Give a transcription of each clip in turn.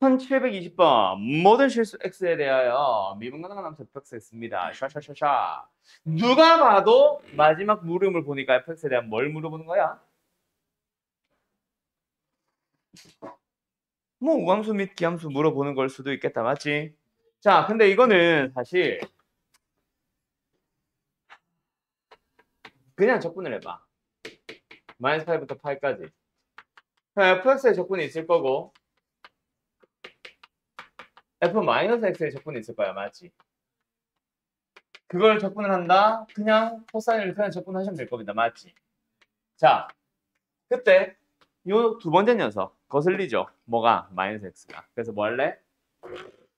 1720번 모든 실수 x에 대하여 미분 가능한 함수 fx했습니다. 샤샤샤샤. 누가 봐도 마지막 물음을 보니까 fx에 대한 뭘 물어보는 거야? 뭐 우함수 및 기함수 물어보는 걸 수도 있겠다, 맞지? 자, 근데 이거는 사실 그냥 적분을 해봐. 마이너스 파이부터 파이까지. fx의 적분이 있을 거고 f-x의 적분이 있을 거야, 맞지? 그걸 적분을 한다? 그냥 코사인을 그냥 적분하시면 될 겁니다, 맞지? 자, 그때 요 두 번째 녀석 거슬리죠? 뭐가? 마이너스 x가. 그래서 뭐 할래?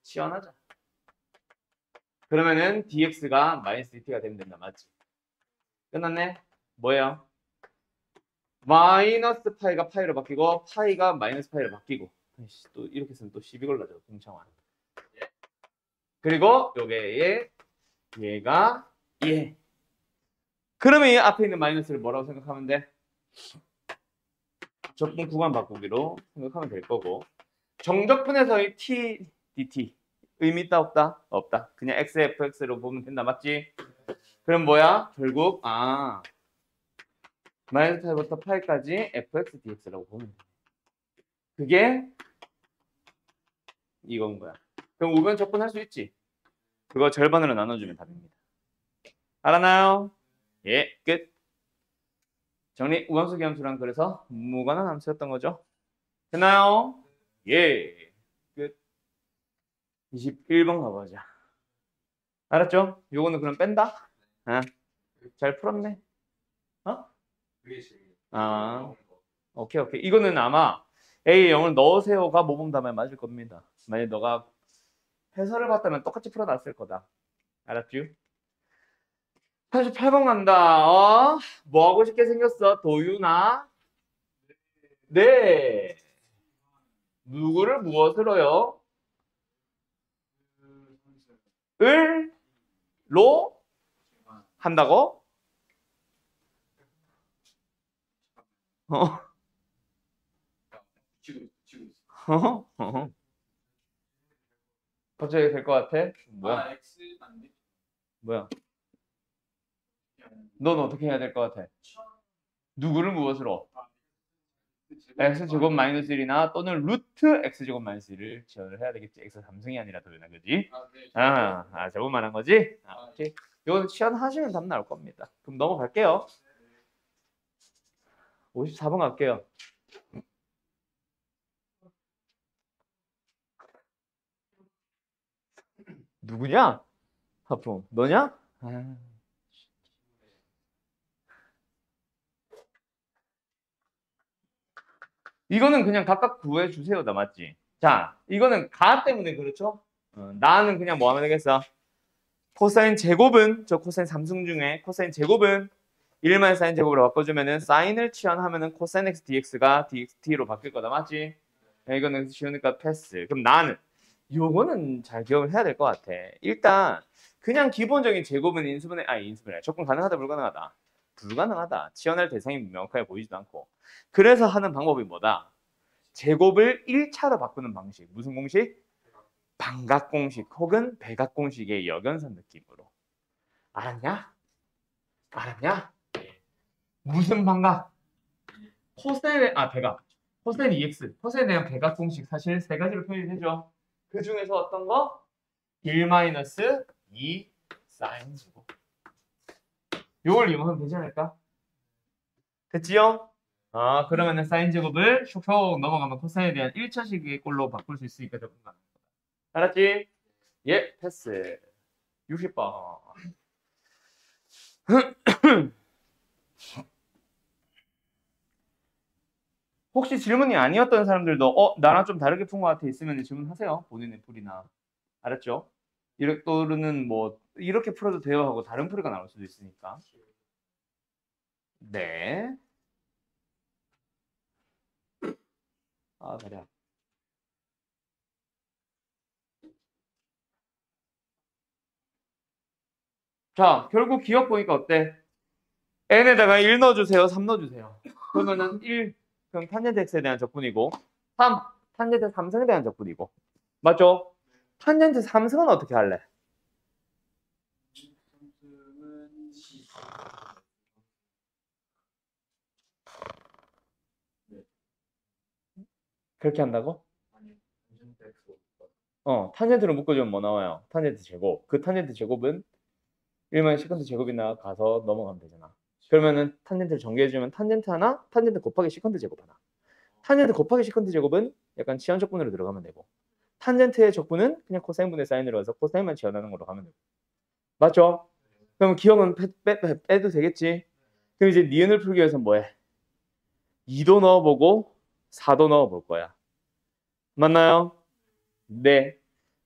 치환하자. 그러면은 dx가 마이너스 dt가 되면 된다, 맞지? 끝났네? 뭐예요? 마이너스 파이가 파이로 바뀌고 파이가 마이너스 파이로 바뀌고 또 이렇게 쓰면 또 시비 걸러져, 공창환. 그리고 요게 얘가 얘. 그러면 이 앞에 있는 마이너스를 뭐라고 생각하면 돼? 적분 구간 바꾸기로 생각하면 될 거고 정적분에서의 t, dt 의미 있다 없다? 없다. 그냥 x, fx로 보면 된다, 맞지? 그럼 뭐야? 결국 마이너스 파이부터 파이까지 fx, dx라고 보면 돼. 그게 이건 거야. 그럼 우변 적분할 수 있지? 그거 절반으로 나눠주면 답입니다. 알았나요? 예, 끝. 정리. 우함수 기함수랑 그래서 무관한 함수였던 거죠. 됐나요? 예, 끝. 21번 가보자. 알았죠? 요거는 그럼 뺀다? 잘 풀었네. 어? 오케이, 오케이. 이거는 아마 A에 0을 넣으세요가 모범 답안에 맞을 겁니다. 만약 너가 해설을 봤다면 똑같이 풀어놨을 거다. 알았죠? 88번 간다. 뭐 하고 싶게 생겼어? 도유나? 네. 누구를 무엇으로요? 을? 로? 한다고? 어? 갑자기 될 것 같아? 뭐야? 뭐야? 넌 어떻게 해야 될 것 같아? 누구를 무엇으로? x제곱 마이너스 1이나 또는 루트 x제곱 마이너스 1을 지원을 해야 되겠지. x 3승이 아니라 도연아, 그지? 저것만 한 거지? 오케이. 이거 시연하시면 답 나올 겁니다. 그럼 넘어갈게요. 54번 갈게요. 누구냐? 하품. 너냐? 이거는 그냥 각각 구해주세요. 다 맞지? 자, 이거는 가 때문에 그렇죠? 나는 그냥 뭐 하면 되겠어? 코사인 제곱은 저 코사인 3승 중에 코사인 제곱은 1만 사인 제곱으로 바꿔주면은 사인을 치환하면은 코사인 x dx가 dxt로 바뀔 거다, 맞지? 이거는 쉬우니까 패스. 그럼 나는 요거는 잘 기억을 해야 될 것 같아. 일단 그냥 기본적인 제곱은 인수분해 적분 가능하다 불가능하다? 불가능하다. 치환할 대상이 명확하게 보이지도 않고. 그래서 하는 방법이 뭐다? 제곱을 1차로 바꾸는 방식. 무슨 공식? 반각공식 혹은 백악공식의 역연선 느낌으로. 알았냐? 알았냐? 무슨 반각? 코사인의 백악. 코사인 EX. 코사인에 대한 백악공식 사실 세 가지로 표현이 되죠. 그 중에서 어떤 거? 1-2 사인 제곱. 요걸 이용하면 되지 않을까? 됐지요? 그러면은 사인 제곱을 슉슉 넘어가면 코사인에 대한 1차식의 꼴로 바꿀 수 있으니까 적분 가는 거다. 알았지? 예, 패스. 60번. 혹시 질문이 아니었던 사람들도 나랑 좀 다르게 푼 것 같아 있으면 질문하세요. 본인의 풀이나. 알았죠? 이렇게 또는 뭐 이렇게 풀어도 돼요 하고 다른 풀이가 나올 수도 있으니까. 네. 그래. 자, 결국 기억 보니까 어때? n에다가 1 넣어주세요, 3 넣어주세요. 그러면은 1, 그럼 탄젠트 x에 대한 적분이고 3. 탄젠트 3승에 대한 적분이고. 맞죠? 탄젠트 3승은 어떻게 할래? 그렇게 한다고? 탄젠트로 묶어주면 뭐 나와요? 탄젠트 제곱. 그 탄젠트 제곱은 1만 시컨트 제곱이 나가서 넘어가면 되잖아. 그러면은 탄젠트를 전개해주면 탄젠트 하나, 탄젠트 곱하기 시컨트 제곱 하나. 탄젠트 곱하기 시컨트 제곱은 약간 지연 적분으로 들어가면 되고, 탄젠트의 적분은 그냥 코사인분의 사인으로 해서 코사인만 지연하는 걸로 가면 되고. 맞죠? 그럼 기억은 빼도 되겠지? 그럼 이제 니은을 풀기 위해서 뭐해? 2도 넣어보고 4도 넣어볼 거야. 맞나요? 네.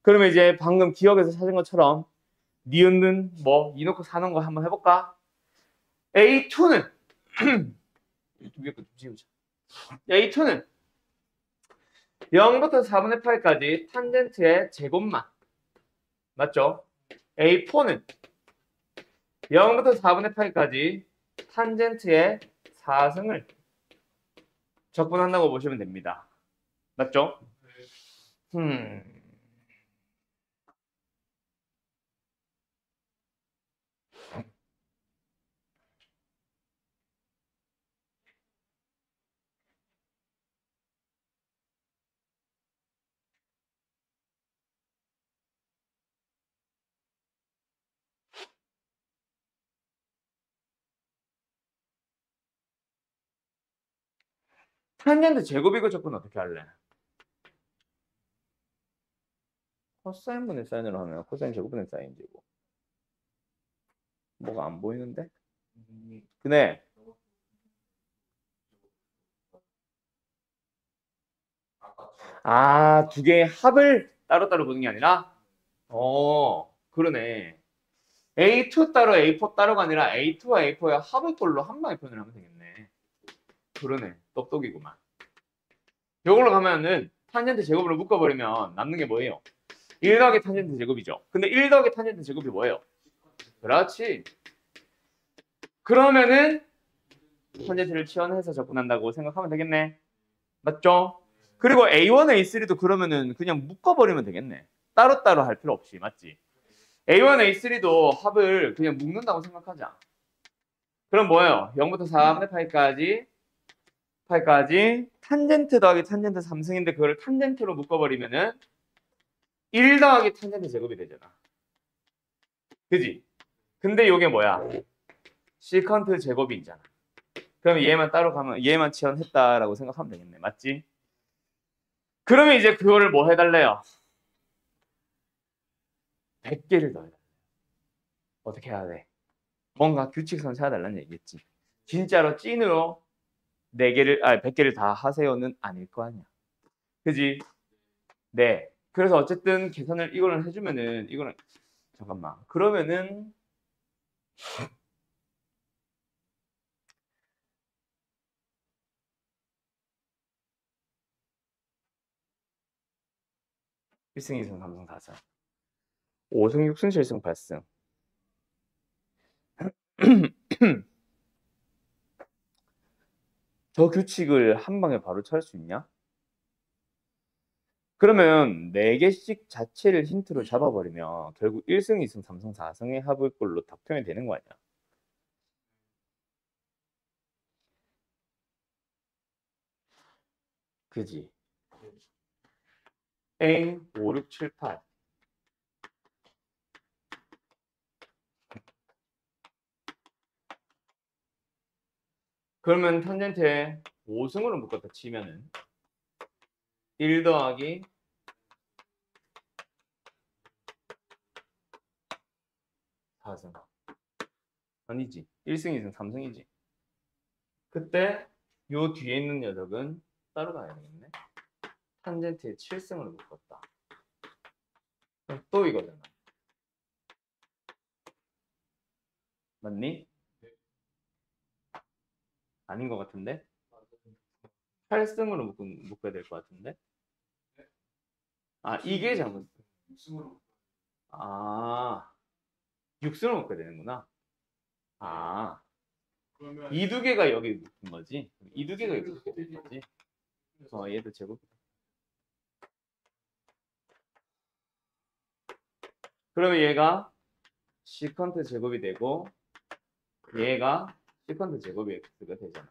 그러면 이제 방금 기억에서 찾은 것처럼 니은은 뭐 2 넣고 4 넣은 거 한번 해볼까? A2는 위에 거좀 지우자. A2는 0부터 4분의 8까지 탄젠트의 제곱만. 맞죠? A4는 0부터 4분의 8까지 탄젠트의 4승을 적분한다고 보시면 됩니다. 맞죠? 탄젠트 제곱이고 적분 어떻게 할래? 코사인분의 사인으로 하면 코사인 제곱분의 사인 제곱. 뭐가 안 보이는데? 그네. 아, 두 개의 합을 따로따로 보는 게 아니라? 그러네. A2 따로 A4 따로가 아니라 A2와 A4의 합의 꼴로 한 방에 표현을 하면 되겠네. 그러네. 똑똑이구만. 이걸로 가면은 탄젠트 제곱으로 묶어버리면 남는 게 뭐예요? 1 더하기 탄젠트 제곱이죠. 근데 1 더하기 탄젠트 제곱이 뭐예요? 그렇지. 그러면은 탄젠트를 치환해서 접근한다고 생각하면 되겠네. 맞죠? 그리고 A1, A3도 그러면은 그냥 묶어버리면 되겠네. 따로따로 할 필요 없이. 맞지? A1, A3도 합을 그냥 묶는다고 생각하자. 그럼 뭐예요? 0부터 4분의 파이까지 탄젠트 더하기 탄젠트 3승인데 그걸 탄젠트로 묶어버리면은 1 더하기 탄젠트 제곱이 되잖아. 그지? 근데 이게 뭐야? 시컨트 제곱이 있잖아. 그럼 얘만 따로 가면 얘만 치환했다라고 생각하면 되겠네. 맞지? 그러면 이제 그거를 뭐 해달래요? 100개를 더 해달래. 어떻게 해야 돼? 뭔가 규칙선 찾아달라는 얘기겠지. 진짜로 찐으로 100개를 다 하세요는 아닐 거 아니야. 그지? 네. 그래서 어쨌든 계산을 이거를 해주면은 이거는 잠깐만. 그러면은 1승, 2승, 3승, 4승. 5승, 6승, 7승, 8승. 저 규칙을 한 방에 바로 찾을 수 있냐? 그러면 4개씩 자체를 힌트로 잡아버리면 결국 1승, 2승, 3승, 4승의 합을 꼴로 다 표현이 되는 거 아니야? 그지? A, 5, 6, 7, 8. 그러면 탄젠트에 5승으로 묶었다 치면은 1 더하기 4승. 아니지. 1승, 2승, 3승이지. 그때 요 뒤에 있는 녀석은 따로 가야 되겠네. 탄젠트에 7승을 묶었다. 그럼 또 이거잖아. 맞니? 아닌 것 같은데? 8승으로 묶어야 될 것 같은데? 아, 이게 잘못. 아, 6승으로 묶어야 되는구나. 아, 이 두 개가 여기 묶인 거지? 이 두 개가 여기 묶여야 되는 거지? 얘도 제곱. 그러면 얘가 시컨트 제곱이 되고 얘가 시컨트 제곱이 x가 되잖아.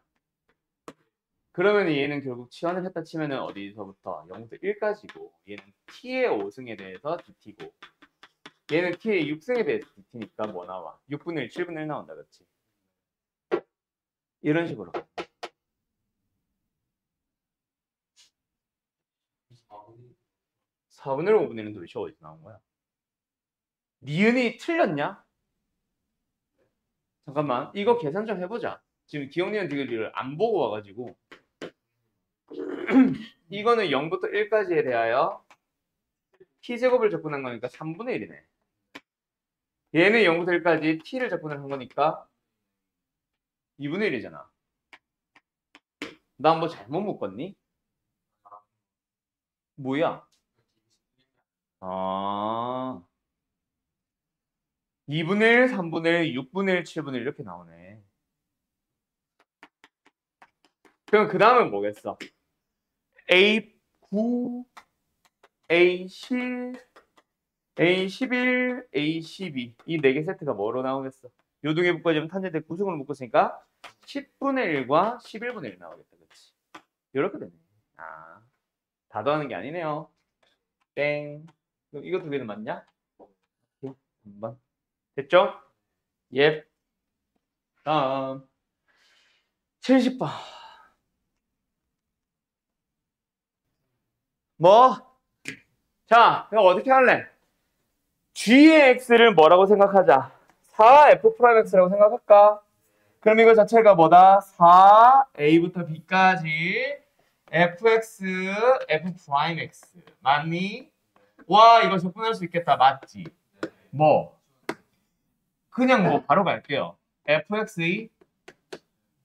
그러면 얘는 결국 치환을 했다 치면은 어디서부터 0부터 1까지고 얘는 t의 5승에 대해서 dt고 얘는 t의 6승에 대해서 dt니까 뭐 나와? 6분의 1, 7분의 1 나온다, 그렇지? 이런 식으로. 4분의 1, 5분의 1은 도대체 어디서 나온 거야? 니은이 틀렸냐? 잠깐만, 이거 계산 좀 해보자. 지금 기억니은 디귿을 안 보고 와가지고 이거는 0부터 1까지에 대하여 t제곱을 접근한 거니까 3분의 1이네. 얘는 0부터 1까지 t를 접근을 한 거니까 2분의 1이잖아. 나 뭐 잘못 묶었니? 뭐야? 아, 2분의 1, 3분의 1, 6분의 1, 7분의 1 이렇게 나오네. 그럼 그 다음은 뭐겠어? A9, A10, A11, A12 이 4개 세트가 뭐로 나오겠어? 요등에 묶어지면 탄젠트 구승으로 묶었으니까 10분의 1과 11분의 1 나오겠다. 그렇지? 이렇게 되네. 아, 다 더하는 게 아니네요. 땡. 그럼 이거 두 개는 맞냐? 한번 됐죠? 예. 다음 70번. 뭐? 자, 이거 어떻게 할래? g의 x를 뭐라고 생각하자? 4f'x라고 생각할까? 그럼 이거 자체가 뭐다? 4a부터 b까지 fx, f'x 맞니? 와, 이거 접근할 수 있겠다. 맞지? 뭐? 그냥 뭐 바로 갈게요. fx의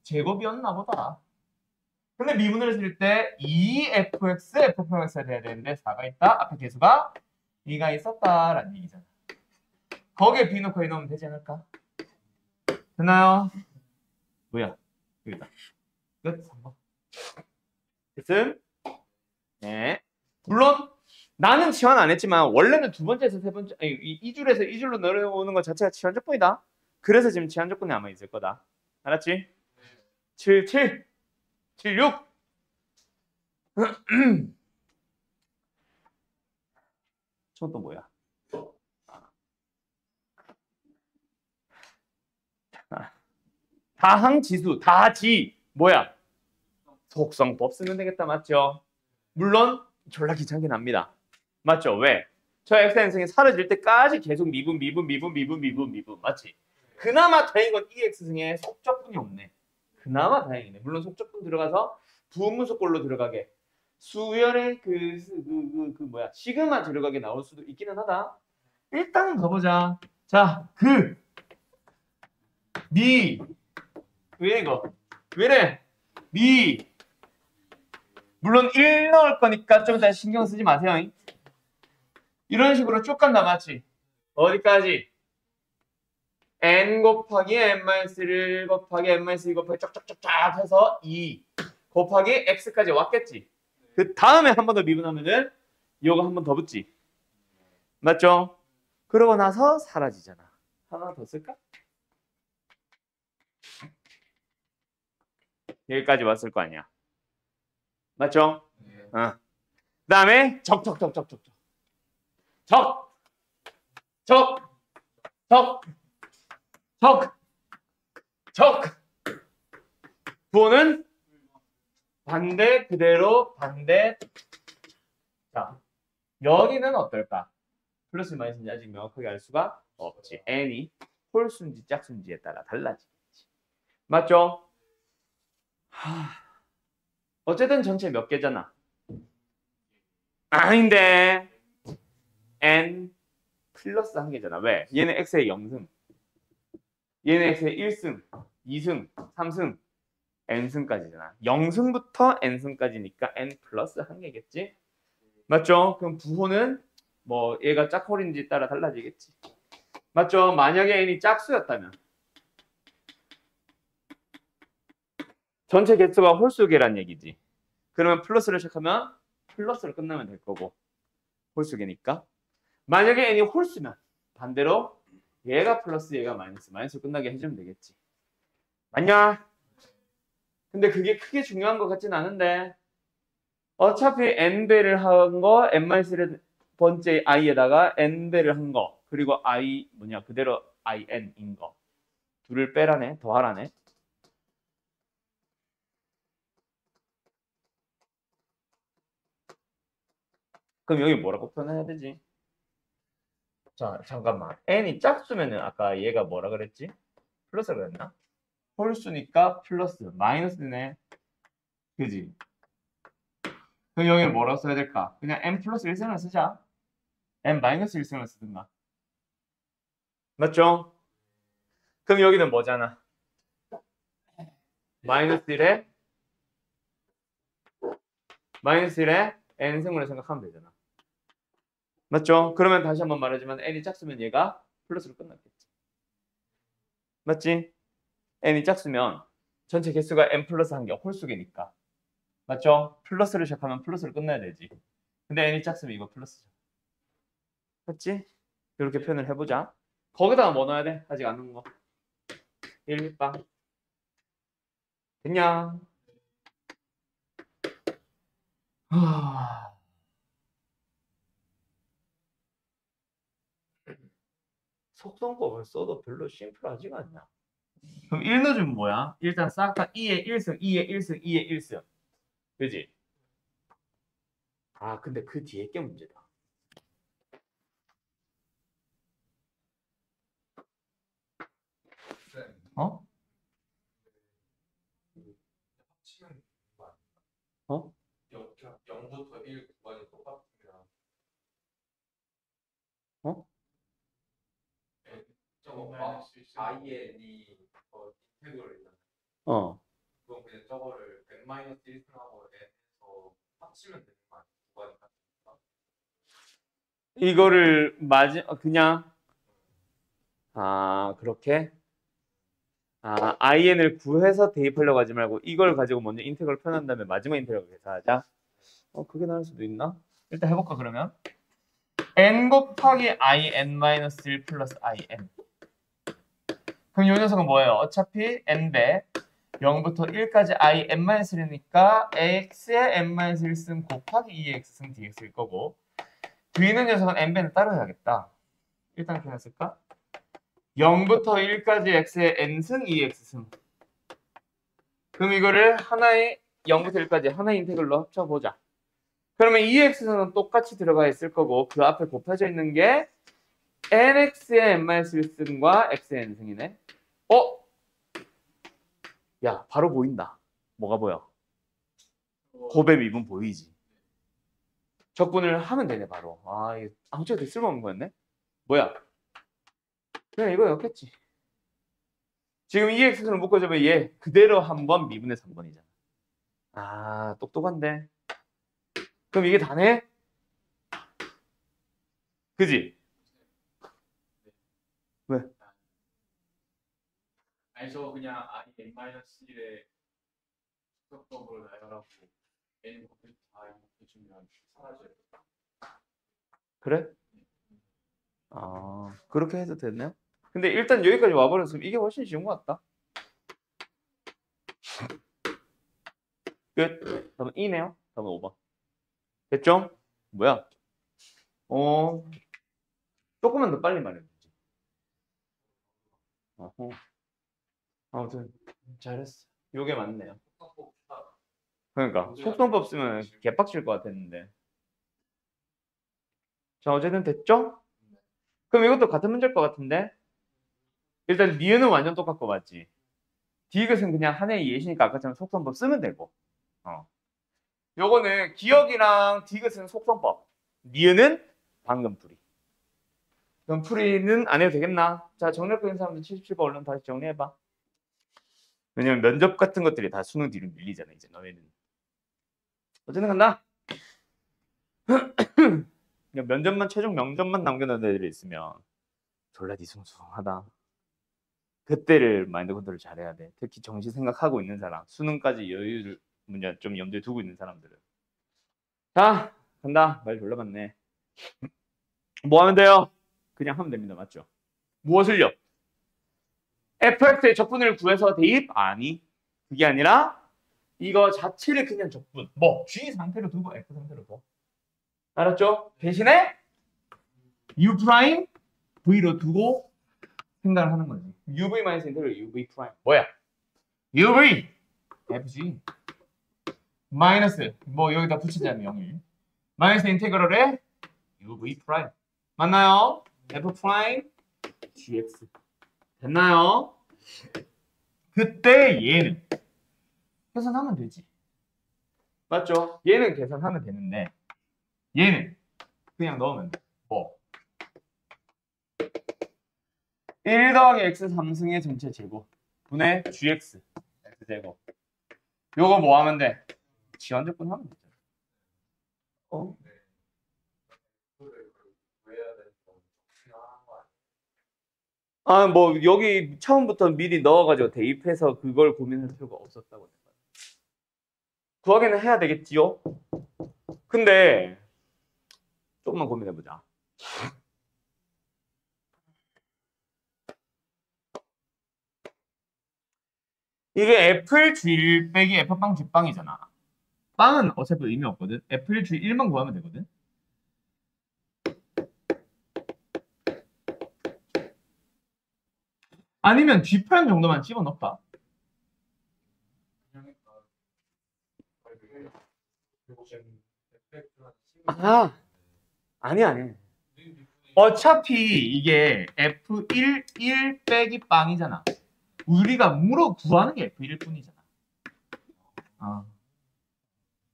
제곱이었나 보다. 근데 미분을 했을 때 2fx, f'x가 돼야 되는데 4가 있다. 앞에 개수가 2가 있었다라는 얘기잖아. 거기에 b 넣고 a 넣으면 되지 않을까? 됐나요? 뭐야? 여기다. 끝. 3번. 됐음? 네. 물론 나는 치환 안 했지만 원래는 두 번째에서 세 번째 아니, 이 줄에서 이 줄로 내려오는 것 자체가 치환 조건이다. 그래서 지금 치환 조건이 아마 있을 거다. 알았지? 77, 76. 저건 또 뭐야? 다항지수, 다지 뭐야? 속성법 쓰면 되겠다. 맞죠? 물론 졸라 귀찮긴 합니다. 맞죠? 왜? 저 xn승이 사라질 때까지 계속 미분 맞지? 그나마 다행인 건 이 x승에 속적분이 없네. 그나마 다행이네. 물론 속적분 들어가서 부분분속꼴로 들어가게 수열의 그 뭐야 시그마 들어가게 나올 수도 있기는 하다. 일단은 가보자. 자, 왜 이거? 왜래? 물론 1 넣을 거니까 좀 이따 신경 쓰지 마세요. 이런 식으로 쭉 간다. 맞지? 어디까지? n 곱하기 n-1 곱하기 n-2 곱하기 쫙쫙쫙쫙 해서 2 곱하기 x까지 왔겠지? 그 다음에 한 번 더 미분하면은 이거 한 번 더 붙지? 맞죠? 그러고 나서 사라지잖아. 하나 더 쓸까? 여기까지 왔을 거 아니야. 맞죠? 그 다음에 적. 부호는 반대 그대로 반대. 자, 여기는 어떨까? 플러스 마이너스인지 아직 명확하게 알 수가 없지. n이 홀수인지 짝수인지에 따라 달라지겠지. 맞죠? 어쨌든 전체 몇 개잖아. 아닌데 n 플러스 한 개잖아. 왜? 얘는 x의 0승, 얘는 x의 1승, 2승, 3승, n승까지잖아. 0승부터 n승까지니까 n 플러스 한 개겠지? 맞죠? 그럼 부호는 뭐 얘가 짝홀인지 따라 달라지겠지. 맞죠? 만약에 n이 짝수였다면 전체 개수가 홀수계란 얘기지. 그러면 플러스를 시작하면 플러스로 끝나면 될 거고 홀수계니까. 만약에 n이 홀수면 반대로 얘가 플러스 얘가 마이너스. 마이너스 끝나게 해주면 되겠지. 맞냐? 근데 그게 크게 중요한 것 같진 않은데 어차피 n배를 한 거 n-1번째 i에다가 n배를 한 거 그리고 i 그대로 in인 거 둘을 빼라네 더하라네. 그럼 여기 뭐라고 표현해야 되지? 자 잠깐만 n이 짝수면은 아까 얘가 뭐라 그랬지? 플러스 그랬나? 홀수니까 플러스 마이너스네. 그지? 그럼 여기는 뭐라고 써야 될까? 그냥 n 플러스 1승을 쓰자. n 마이너스 1승을 쓰든가. 맞죠? 그럼 여기는 뭐잖아? 마이너스 1에 n승으로 생각하면 되잖아. 맞죠? 그러면 다시 한번 말하지만 n이 짝수면 얘가 플러스로 끝났겠지. 맞지? n이 짝수면 전체 개수가 n 플러스 한 개, 홀수개니까. 맞죠? 플러스를 시작하면 플러스로 끝나야 되지. 근데 n이 짝수면 이거 플러스죠. 맞지? 이렇게 표현을 해보자. 거기다가 뭐 넣어야 돼? 아직 안 넣은 거. 1빵. 됐냐? 속성법을 써도 별로 심플하지가 않냐. 그럼 1 넣어주면 뭐야? 일단 싹 다 2의 1승, 2의 1승, 2의 1승. 그지? 아, 근데 그 뒤에 게 문제다. 어? 어? 0부터 1 구간이 똑같으면 어? 저거 IN이 인테그럴 있잖아요. 어. 그건 그냥 저거를 n-1승하고 n에서 합치면 되는 거 아니에요? 구간이 같으니까. 이거를 그냥 그렇게 in을 구해서 대입하려고 하지 말고 이걸 가지고 먼저 인테그럴 표현한 다음에 마지막 인테그럴 계산하자. 그게 나을 수도 있나? 일단 해볼까 그러면? n 곱하기 in-1 플러스 in. 그럼 이 녀석은 뭐예요? 어차피 n배 0부터 1까지 in-1이니까 x의 n-1승 곱하기 2x 승 dx일 거고 뒤에 있는 녀석은 n배는 따로 해야겠다. 일단 이렇게 했을까? 0부터 1까지 x의 n승 2x승. 그럼 이거를 하나의 0부터 1까지 하나의 인테그럴로 합쳐보자. 그러면 2x는 똑같이 들어가 있을 거고 그 앞에 곱해져 있는 게 nx의 n-1승과 x의 n승이네. 야, 바로 보인다. 뭐가 보여? 곱의 미분 보이지? 적분을 하면 되네, 바로. 이거 아무짝에도 쓸모없는 거였네? 뭐야? 그냥 이거였겠지. 지금 2x는 묶어주면 얘 그대로 한번 미분의 3번이잖아. 똑똑한데. 그럼 이게 다네? 그지? 왜? 아니 저 그냥 n-1에 속성법으로 나열하고 n 곱하기 i 해주면 사라져요. 그래? 그렇게 해도 됐네요? 근데 일단 여기까지 와버렸으면 이게 훨씬 쉬운 것 같다. 끝. 답은 2네요. 답은 5번. 됐죠? 뭐야? 조금만 더 빨리 말해주지. 아무튼 잘했어. 요게 맞네요. 그러니까 속성법 쓰면 개빡칠 것 같았는데. 자, 어쨌든 됐죠? 그럼 이것도 같은 문제일 것 같은데? 일단 니은은 완전 똑같고 맞지? 디귿은 그냥 하나의 예시니까 아까처럼 속성법 쓰면 되고. 요거는 기억이랑 디귿은 속성법. 니은은 방금 풀이. 그럼 풀이는 안 해도 되겠나? 자, 정리할 있는 사람들 77번 얼른 다시 정리해봐. 왜냐면 면접 같은 것들이 다 수능 뒤로 밀리잖아, 이제 너희는. 어쨌든 간다. 면접만 최종 명접만 남겨놓은 애들이 있으면 졸라 뒤숭숭하다. 그때를 마인드 컨트롤 잘해야 돼. 특히 정시 생각하고 있는 사람, 수능까지 여유를 좀 염두에 두고 있는 사람들은. 자, 간다. 말 졸라 많네. 뭐 하면 돼요? 그냥 하면 됩니다. 맞죠? 무엇을요? fx의 적분을 구해서 대입? 아니. 그게 아니라 이거 자체를 그냥 적분. 뭐 g 상태로 두고 f 상태로 둬. 알았죠? 대신에 u 프라임 v로 두고 생각을 하는 거지. uv 마이너스 인테그럴 uv 프라임. 뭐야? uv fg 마이너스 뭐 여기다 붙이자면 0일 마이너스 인테그럴에 uv 프라임 맞나요? f 프라임 gx 됐나요? 그때 얘는 계산하면 되지. 맞죠? 얘는 계산하면 되는데 얘는 그냥 넣으면 돼. 뭐 1 더하기 x 3승의 전체 제곱 분의 gx x제곱 요거 뭐 하면 돼? 지연적분 하면 되잖아. 어? F를 구해야 되는 건 중요한 거 아니에요? 아, 뭐 여기 처음부터 미리 넣어가지고 대입해서 그걸 고민할 필요가 없었다고. 구하기는 해야 되겠지요? 근데 조금만 고민해보자. 이게 F일 G1 빼기 F빵 G빵이잖아. 빵은 어차피 의미 없거든. F일 G1만 구하면 되거든. 아니면 G' 정도만 집어넣을까? 그냥 그리고 지금 FX가 아, 아니. 어차피 이게 F1, 1 빼기 빵이잖아. 우리가 물어 구하는 게 F1일 뿐이잖아.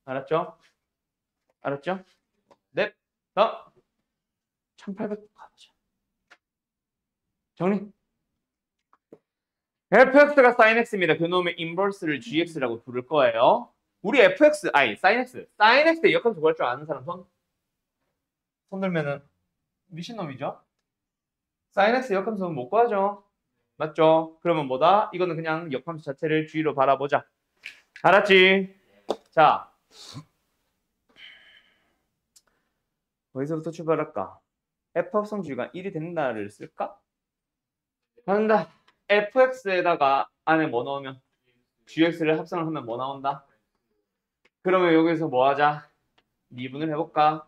알았죠? 알았죠? 네. 1800 가보자. 정리. fx가 sin x입니다. 그놈의 인버스를 gx라고 부를 거예요. 우리 fx, 아니 sin x. sin x의 역함수 구할 줄 아는 사람 손? 손 들면은 미친놈이죠? sin x 역함수는 못 구하죠? 맞죠? 그러면 뭐다? 이거는 그냥 역함수 자체를 g로 바라보자. 알았지? 자, 어디서부터 출발할까? f 합성 g가 1이 된다를 쓸까? 한다. fx에다가 안에 뭐 넣으면 gx를 합성을 하면 뭐 나온다? 그러면 여기서 뭐 하자? 미분을 해볼까?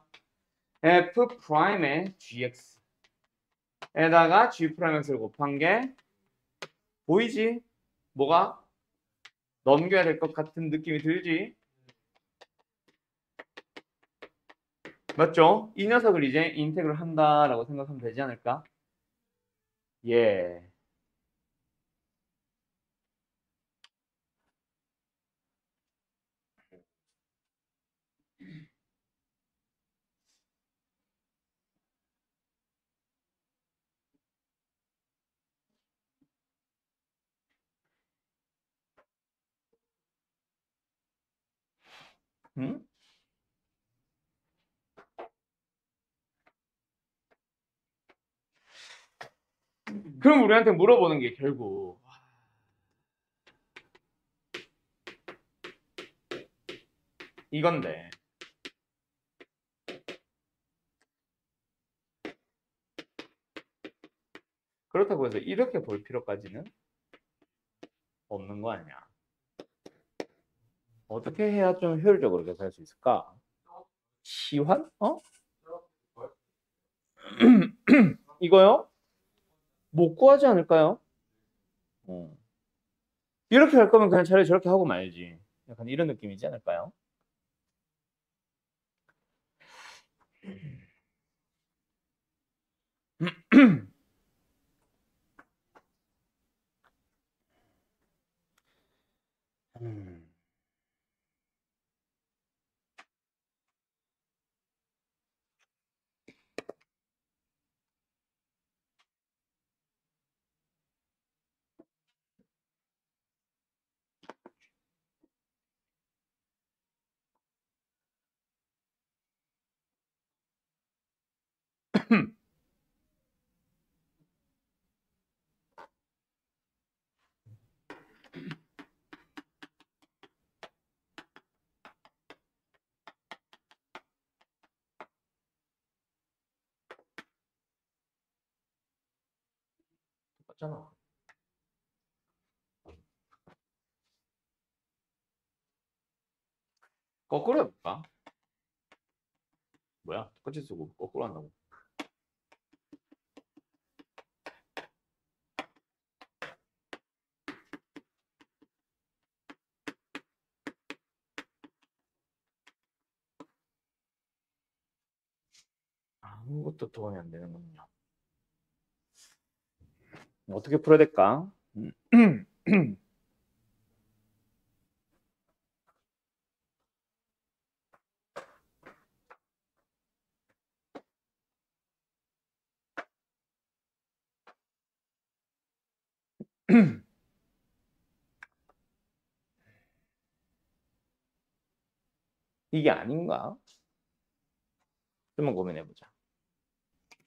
f 프라임의 gx에다가 g 프라임 x를 곱한 게 보이지? 뭐가? 넘겨야 될 것 같은 느낌이 들지? 맞죠? 이 녀석을 이제 인테그를 한다라고 생각하면 되지 않을까? 예. 응? 그럼 우리한테 물어보는 게 결국 이건데 그렇다고 해서 이렇게 볼 필요까지는 없는 거 아니야. 어떻게 해야 좀 효율적으로 계산할 수 있을까? 시환? 어? 이거요? 못 구하지 않을까요? 이렇게 할 거면 그냥 차라리 저렇게 하고 말지. 약간 이런 느낌이지 않을까요? 음. 맞잖아. 거꾸로 해볼까? 뭐야? 똑같이 쓰고 거꾸로 한다고. 아무것도 도움이 안 되는군요. 어떻게 풀어야 될까? 이게 아닌가? 좀만 고민해보자.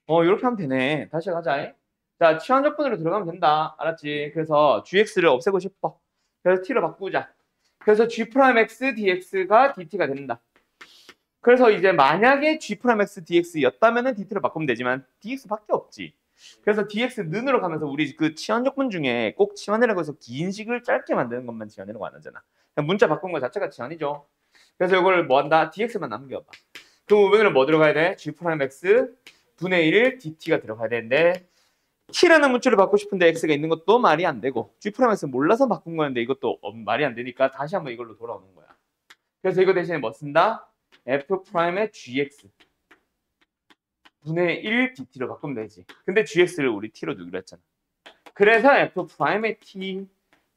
이렇게 하면 되네. 다시 가자. 자, 치환적분으로 들어가면 된다. 알았지? 그래서 gx를 없애고 싶어. 그래서 t로 바꾸자. 그래서 g'x dx가 dt가 된다. 그래서 이제 만약에 g'x dx였다면은 dt로 바꾸면 되지만 dx밖에 없지. 그래서 dx 는으로 가면서 우리 그 치환적분 중에 꼭 치환이라고 해서 긴 식을 짧게 만드는 것만 치환이라고 안 하잖아. 그냥 문자 바꾼 거 자체가 치환이죠. 그래서 이걸 뭐 한다? dx만 남겨봐. 그럼 우변으로 뭐 들어가야 돼? g'x 분의 1 dt가 들어가야 되는데 t라는 문자를 받고 싶은데 x가 있는 것도 말이 안 되고 g'x 몰라서 바꾼 거였는데 이것도 말이 안 되니까 다시 한번 이걸로 돌아오는 거야. 그래서 이거 대신에 뭐 쓴다? f'의 gx 분의 1 dt로 바꾸면 되지. 근데 gx를 우리 t로 두기로 했잖아. 그래서 f'의 t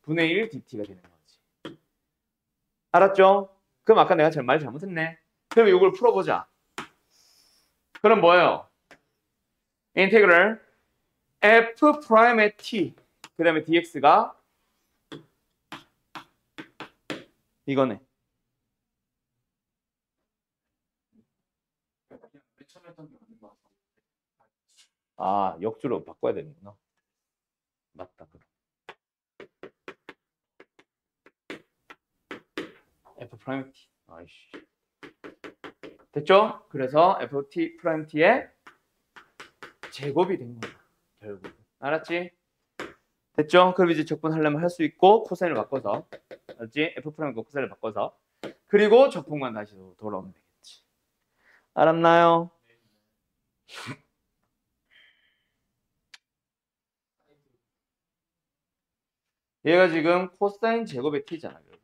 분의 1 dt가 되는 거지. 알았죠? 그럼 아까 내가 말 잘못했네. 그럼 이걸 풀어보자. 그럼 뭐예요? 인테그럴 f'의 t 그 다음에 dx가 이거네. 아, 역주로 바꿔야 되는구나. 맞다. 그럼. f't. 아이씨. 됐죠? 그래서 ft'의 제곱이 된 거야. 결국. 알았지? 됐죠? 그럼 이제 적분하려면 할 수 있고 코사인을 바꿔서. 알았지? f'과 코사인을 바꿔서. 그리고 적분만 다시 돌아오면 되겠지. 알았나요? 얘가 지금 코사인 제곱의 t잖아, 결국.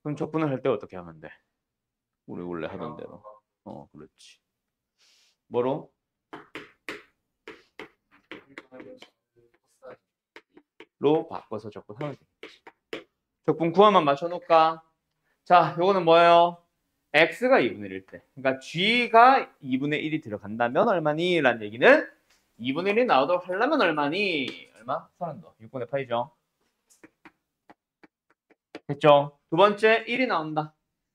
그럼 적분을 할 때 어떻게 하면 돼? 우리 원래 하던 대로. 그렇지. 뭐로? 로 바꿔서 적분하면 되겠지. 적분 구하만 맞춰놓을까? 자, 요거는 뭐예요? x가 2분의 1일 때. 그러니까 g가 2분의 1이 들어간다면 얼마니? 라는 얘기는 2분의 1이 나오도록 하려면 얼마니? 얼마? 30도. 6분의 파이죠. 됐죠? 두 번째 1이 나온다.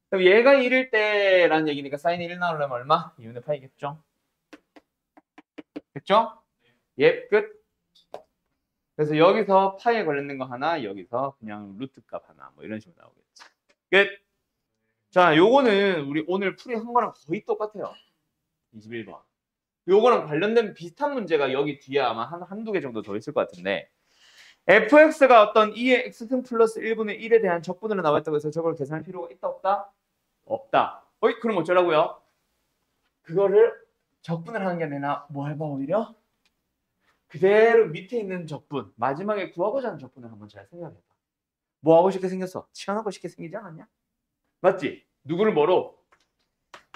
그럼 얘가 1일 때라는 얘기니까 사인 1 나오려면 얼마? 2분의 파이겠죠? 됐죠? 예, 끝. 그래서 여기서 파이에 관련된 거 하나, 여기서 그냥 루트 값 하나, 뭐 이런 식으로 나오겠지. 끝. 자, 요거는 우리 오늘 풀이한 거랑 거의 똑같아요. 21번. 요거랑 관련된 비슷한 문제가 여기 뒤에 아마 한두 개 정도 더 있을 것 같은데 fx가 어떤 2의 x승 플러스 1분의 1에 대한 적분으로 나왔다고 해서 저걸 계산할 필요가 있다 없다? 없다. 그럼 어쩌라고요? 그거를 적분을 하는 게 아니라 뭐 해봐 오히려? 그대로 밑에 있는 적분, 마지막에 구하고자 하는 적분을 한번 잘 생각해봐. 뭐 하고 싶게 생겼어? 치환하고 싶게 생기지 않았냐? 맞지? 누구를 뭐로?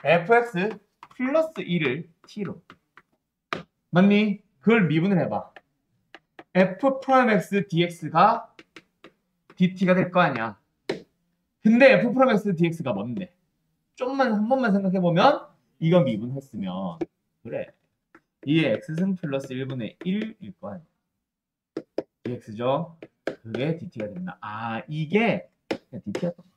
fx 플러스 1을 t로. 맞니? 그걸 미분을 해봐. f'x dx가 dt가 될 거 아니야. 근데 f'x dx가 뭔데? 좀만 한 번만 생각해보면 이거 미분했으면 그래. 이게 x승 플러스 1분의 1일 거 아니야. dx죠? 그게 dt가 된다. 아, 이게 dt였던 거야.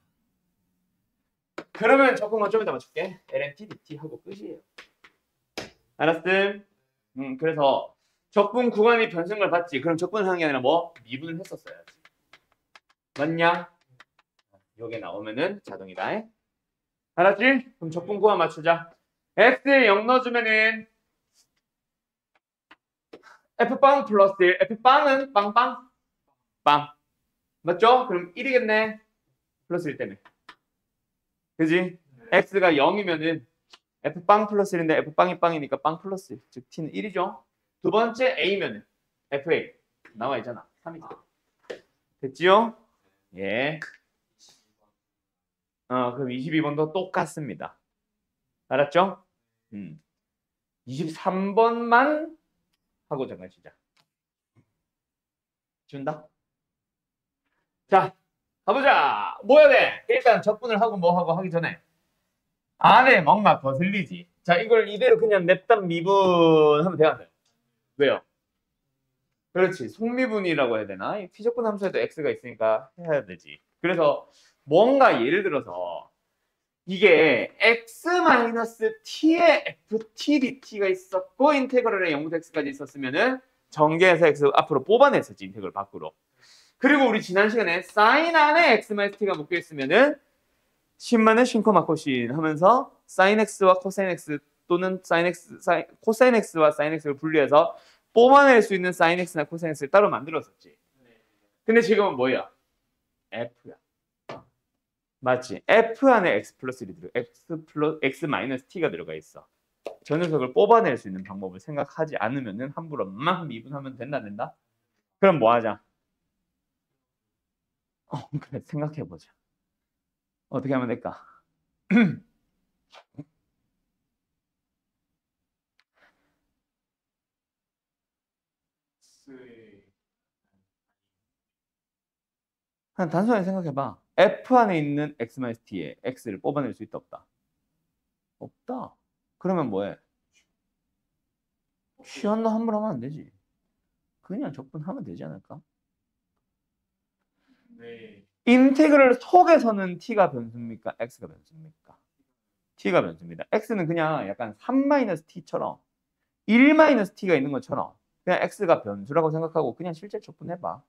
그러면 적분 좀 이따 맞출게. ln dt 하고 끝이에요. 알았음? 그래서 적분 구간이 변승을 받지. 그럼 적분을 하는 게 아니라 뭐? 미분을 했었어야지. 맞냐? 요게 나오면은 자동이다. 알았지? 그럼 적분 구간 맞추자. x에 0 넣어주면은 F빵 플러스 1. F빵은 빵빵? 빵. 맞죠? 그럼 1이겠네. 플러스 1 때문에. 그지? X가 0이면은 F빵 플러스 1인데 F빵이 빵이니까 빵 플러스 1. 즉 T는 1이죠. 두 번째 A면은 FA. 나와 있잖아. 3이죠. 됐지요? 예. 그럼 22번도 똑같습니다. 알았죠? 23번만 하고 정해지자. 준다? 자, 가보자. 뭐 해야 돼? 일단 적분을 하고 뭐 하고 하기 전에 안에 뭔가 거슬리지. 자, 이걸 이대로 그냥 냅다 미분하면 돼야 돼. 왜요? 그렇지. 속미분이라고 해야 되나? 이 피적분 함수에도 x가 있으니까 해야 되지. 그래서 뭔가 예를 들어서 이게 x-t에 ft dt가 있었고 인테그럴에 0부터 x까지 있었으면은 전개해서 x 앞으로 뽑아냈었지. 인테그럴 밖으로. 그리고 우리 지난 시간에 사인 안에 x-t가 묶여 있으면은 신만의 신코마코신 하면서 사인 x와 코사인 x 또는 코사인 x와 사인 x를 분리해서 뽑아낼 수 있는 사인 x나 코사인 x를 따로 만들었었지. 근데 지금은 뭐야? f야. 맞지? f 안에 x 플러스 1이 들어. x 마이너스 t가 들어가 있어. 저 녀석을 뽑아낼 수 있는 방법을 생각하지 않으면은 함부로 막 미분하면 된다? 그럼 뭐 하자? 그래, 생각해보자. 어떻게 하면 될까? 그냥 단순하게 생각해봐. F 안에 있는 X-T에 X를 뽑아낼 수 있다, 없다? 없다. 그러면 뭐해? 취한다 함부로 하면 안 되지. 그냥 적분하면 되지 않을까? 네. 인테그럴 속에서는 T가 변수입니까? X가 변수입니까? T가 변수입니다. X는 그냥 약간 3-T처럼 1-T가 있는 것처럼 그냥 X가 변수라고 생각하고 그냥 실제 적분해봐.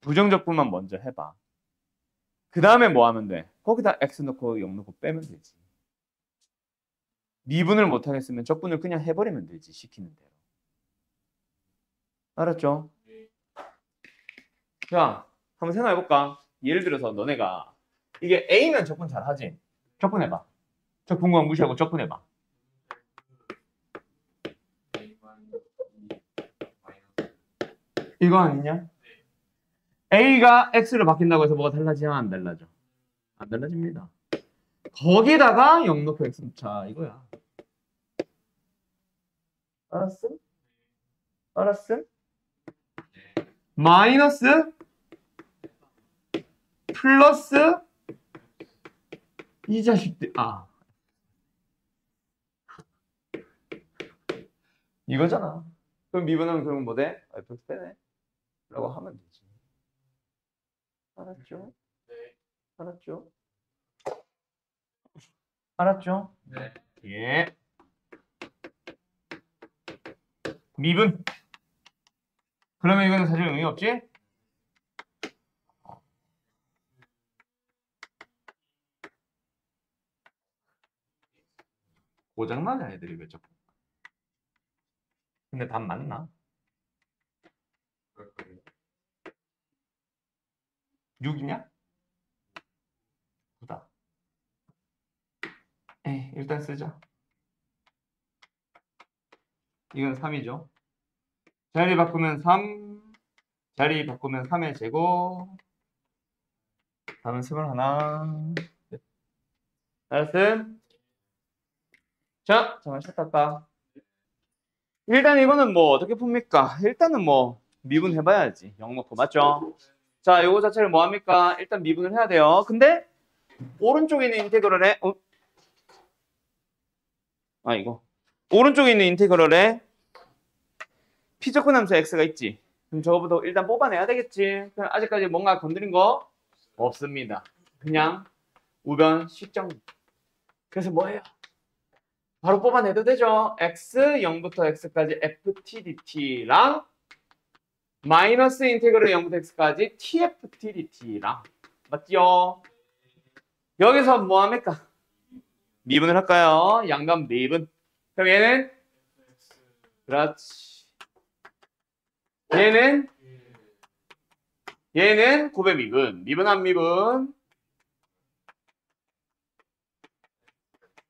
부정적분만 먼저 해봐. 그 다음에 뭐 하면 돼? 거기다 X 넣고 0 넣고 빼면 되지. 미분을 못하겠으면 적분을 그냥 해버리면 되지. 시키는 대로. 알았죠? 자, 한번 생각해볼까? 예를 들어서 너네가 이게 A면 적분 잘하지? 적분해봐. 적분광 무시하고 적분해봐. 이거 아니냐? A가 X로 바뀐다고 해서 뭐가 달라지냐? 안 달라져? 안 달라집니다. 거기다가 0 넣고 X 자 이거야. 알았음? 알았음? 마이너스 플러스 이 자식들 이거잖아. 그럼 미분하면 그러면 뭐 돼? fx 빼네 라고 하면 되지. 알았죠? 네. 알았죠? 알았죠? 네. 예. 미분. 그러면 이거는 사실 의미 없지? 고장나냐 애들이 왜 자꾸. 근데 답 맞나? 그럴까요? 6이냐? 9다. 에이, 일단 쓰자. 이건 3이죠. 자리 바꾸면 3. 자리 바꾸면 3의 제곱. 다음은 21. 알았음? 자, 잠깐 쉬었다 할까? 일단 이거는 뭐 어떻게 풉니까? 일단은 뭐 미분 해봐야지. 0 넣고 맞죠? 자, 요거 자체를 뭐 합니까? 일단 미분을 해야 돼요. 근데 오른쪽에 있는 인테그럴에 이거 오른쪽에 있는 인테그럴에 피적분 함수 x가 있지. 그럼 저거부터 일단 뽑아내야 되겠지. 그럼 아직까지 뭔가 건드린 거 없습니다. 그냥 우변 식정. 그래서 뭐예요? 바로 뽑아내도 되죠. x 0부터 x까지 ft dt랑 마이너스 인테그럴 0부터 x까지 tft dt랑 맞지요? 여기서 뭐 합니까? 미분을 할까요? 양변 미분. 그럼 얘는 그렇지. 얘는 곱의 미분. 미분한 미분.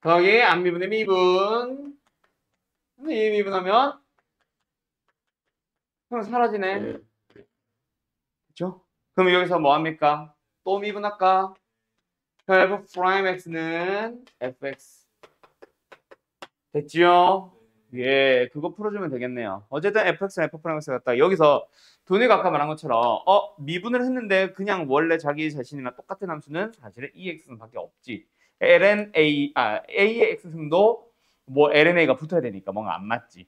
거기 안 미분의 미분. 이 미분하면 그럼 사라지네. 그렇죠? 그럼 여기서 뭐 합니까? 또 미분할까? 그럼 f 프라임 x는 fx. 됐지요? 예, 그거 풀어주면 되겠네요. 어쨌든 fx는 f 프라임 x 같다. 여기서 돈이가 아까 말한 것처럼 미분을 했는데 그냥 원래 자기 자신이랑 똑같은 함수는 사실은 ex는 밖에 없지. a의 x승도 뭐 lna가 붙어야 되니까 뭔가 안 맞지.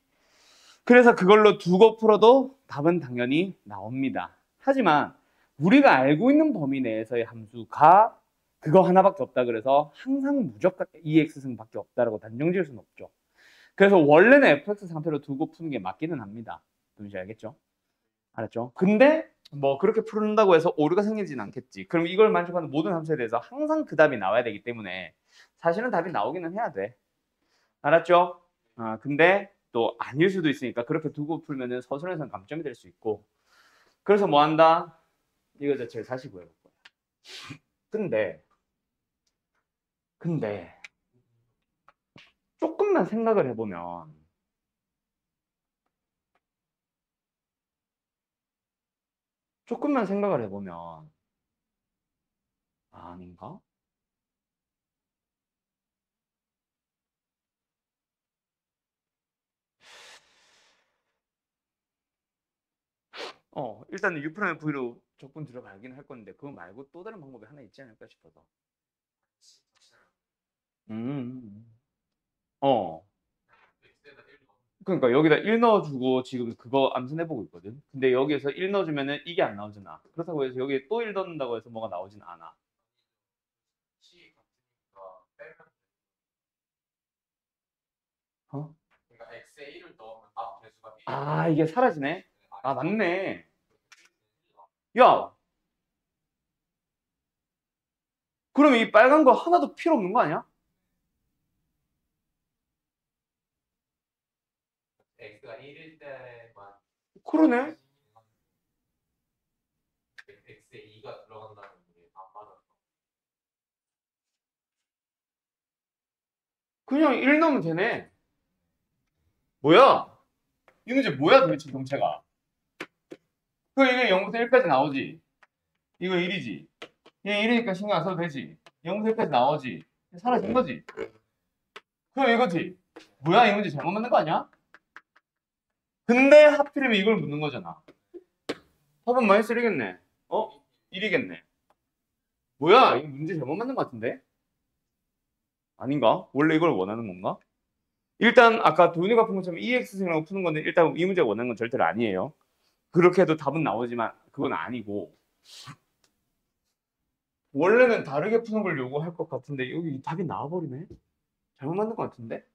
그래서 그걸로 두고 풀어도 답은 당연히 나옵니다. 하지만 우리가 알고 있는 범위 내에서의 함수가 그거 하나밖에 없다 그래서 항상 무조건 EX승밖에 없다라고 단정 지을 수는 없죠. 그래서 원래는 fx 상태로 두고 푸는 게 맞기는 합니다. 뭔지 알겠죠? 알았죠? 근데 뭐 그렇게 푸른다고 해서 오류가 생기진 않겠지. 그럼 이걸 만족하는 모든 함수에 대해서 항상 그 답이 나와야 되기 때문에 사실은 답이 나오기는 해야 돼. 알았죠? 근데 또 아닐 수도 있으니까 그렇게 두고 풀면은 서술에서는 감점이 될 수 있고. 그래서 뭐 한다? 이거 자체를 다시 구해볼 거야. 근데 조금만 생각을 해보면 아닌가? 일단은 U', V로 적분 들어가긴 할 건데 그거 말고 또 다른 방법이 하나 있지 않을까 싶어서. 음. 어. 그러니까 여기다 1 넣어주고 지금 그거 암산해보고 있거든. 근데 여기에서 1 넣어주면은 이게 안 나오잖아. 그렇다고 해서 여기에 또 1 넣는다고 해서 뭐가 나오진 않아. C 같으니까 빼면 어? 그러니까 x에 1을 넣으면 앞 개수가 1이 아, 이게 사라지네. 아, 맞네. 야, 그럼 이 빨간 거 하나도 필요 없는 거 아니야? x가 1일 때만 그러네. x에 2가 들어간다는 게 안 맞아. 그냥 1 넣으면 되네. 뭐야? 이 문제 뭐야 도대체 정체가? 그 이게 0부터 1까지 나오지. 이거 1이지. 얘 1이니까 신경 안 써도 되지. 0부터 1까지 나오지. 사라진 거지. 그럼 이거지. 뭐야 이 문제 잘못 만든 거 아니야? 근데 하필이면 이걸 묻는 거잖아. 답은 마이너스 1이겠네. 1이겠네. 뭐야 이 문제 잘못 만든 거 같은데? 아닌가? 원래 이걸 원하는 건가? 일단 아까 도윤이가 푼 것처럼 EX승이라고 푸는 건데 일단 이 문제가 원하는 건 절대로 아니에요. 그렇게 해도 답은 나오지만 그건 아니고 원래는 다르게 푸는 걸 요구할 것 같은데 여기 답이 나와버리네? 잘못 만든 것 같은데?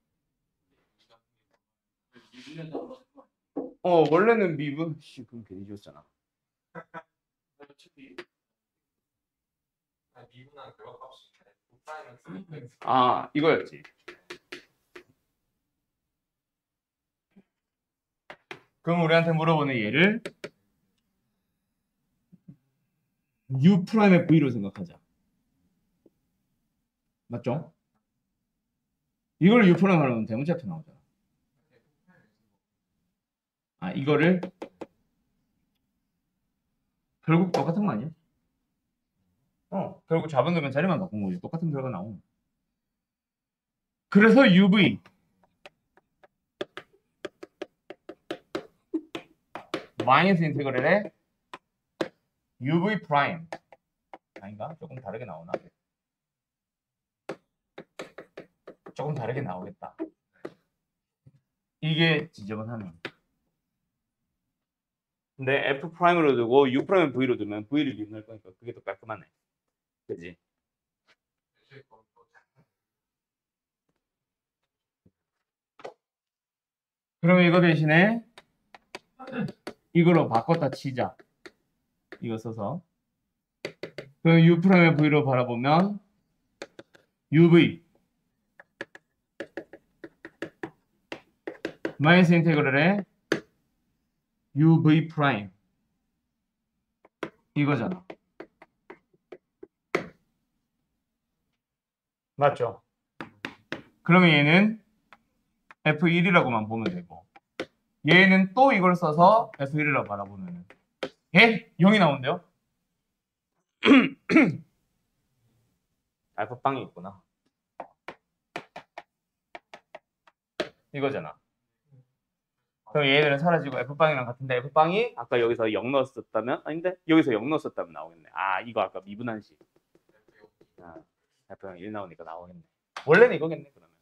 원래는 미분 그럼 괜히 지웠잖아. 미분한 결과값이 프라임은 이거였지. 그럼 우리한테 물어보는 얘를 U'의 V로 생각하자. 맞죠? 이걸 U' 하면 대문자표 나오잖아. 이거를 결국 똑같은 거 아니야? 결국 잡아두면 자리만 바꾼 거지. 똑같은 결과 나오는. 그래서 UV 마이너스 인테그랄에 UV 프라임 아닌가? 조금 다르게 나오나? 조금 다르게 나오겠다. 이게 지저분하네. 근데 F 프라임으로 두고 U 프라임 V로 두면 V를 미분할 거니까 그게 더 깔끔하네. 그지? 그러면 이거 대신에 이걸로 바꿨다 치자. 이거 써서. 그럼 U 프라임의 V로 바라보면 UV 마이너스 인테그랄에 uv 프라임 이거잖아. 맞죠? 그러면 얘는 f1이라고만 보면 되고 얘는 또 이걸 써서 f1이라고 바라보면 예? 0이 나오는데요? 알파빵이 있구나. 이거잖아. 그럼 얘들은 사라지고 F빵이랑 같은데 F빵이 아까 여기서 0 넣었었다면 아닌데 여기서 0 넣었었다면 나오겠네. 아 이거 아까 미분한식. 아, F형 1 나오니까 나오겠네. 원래는 이거겠네 그러면.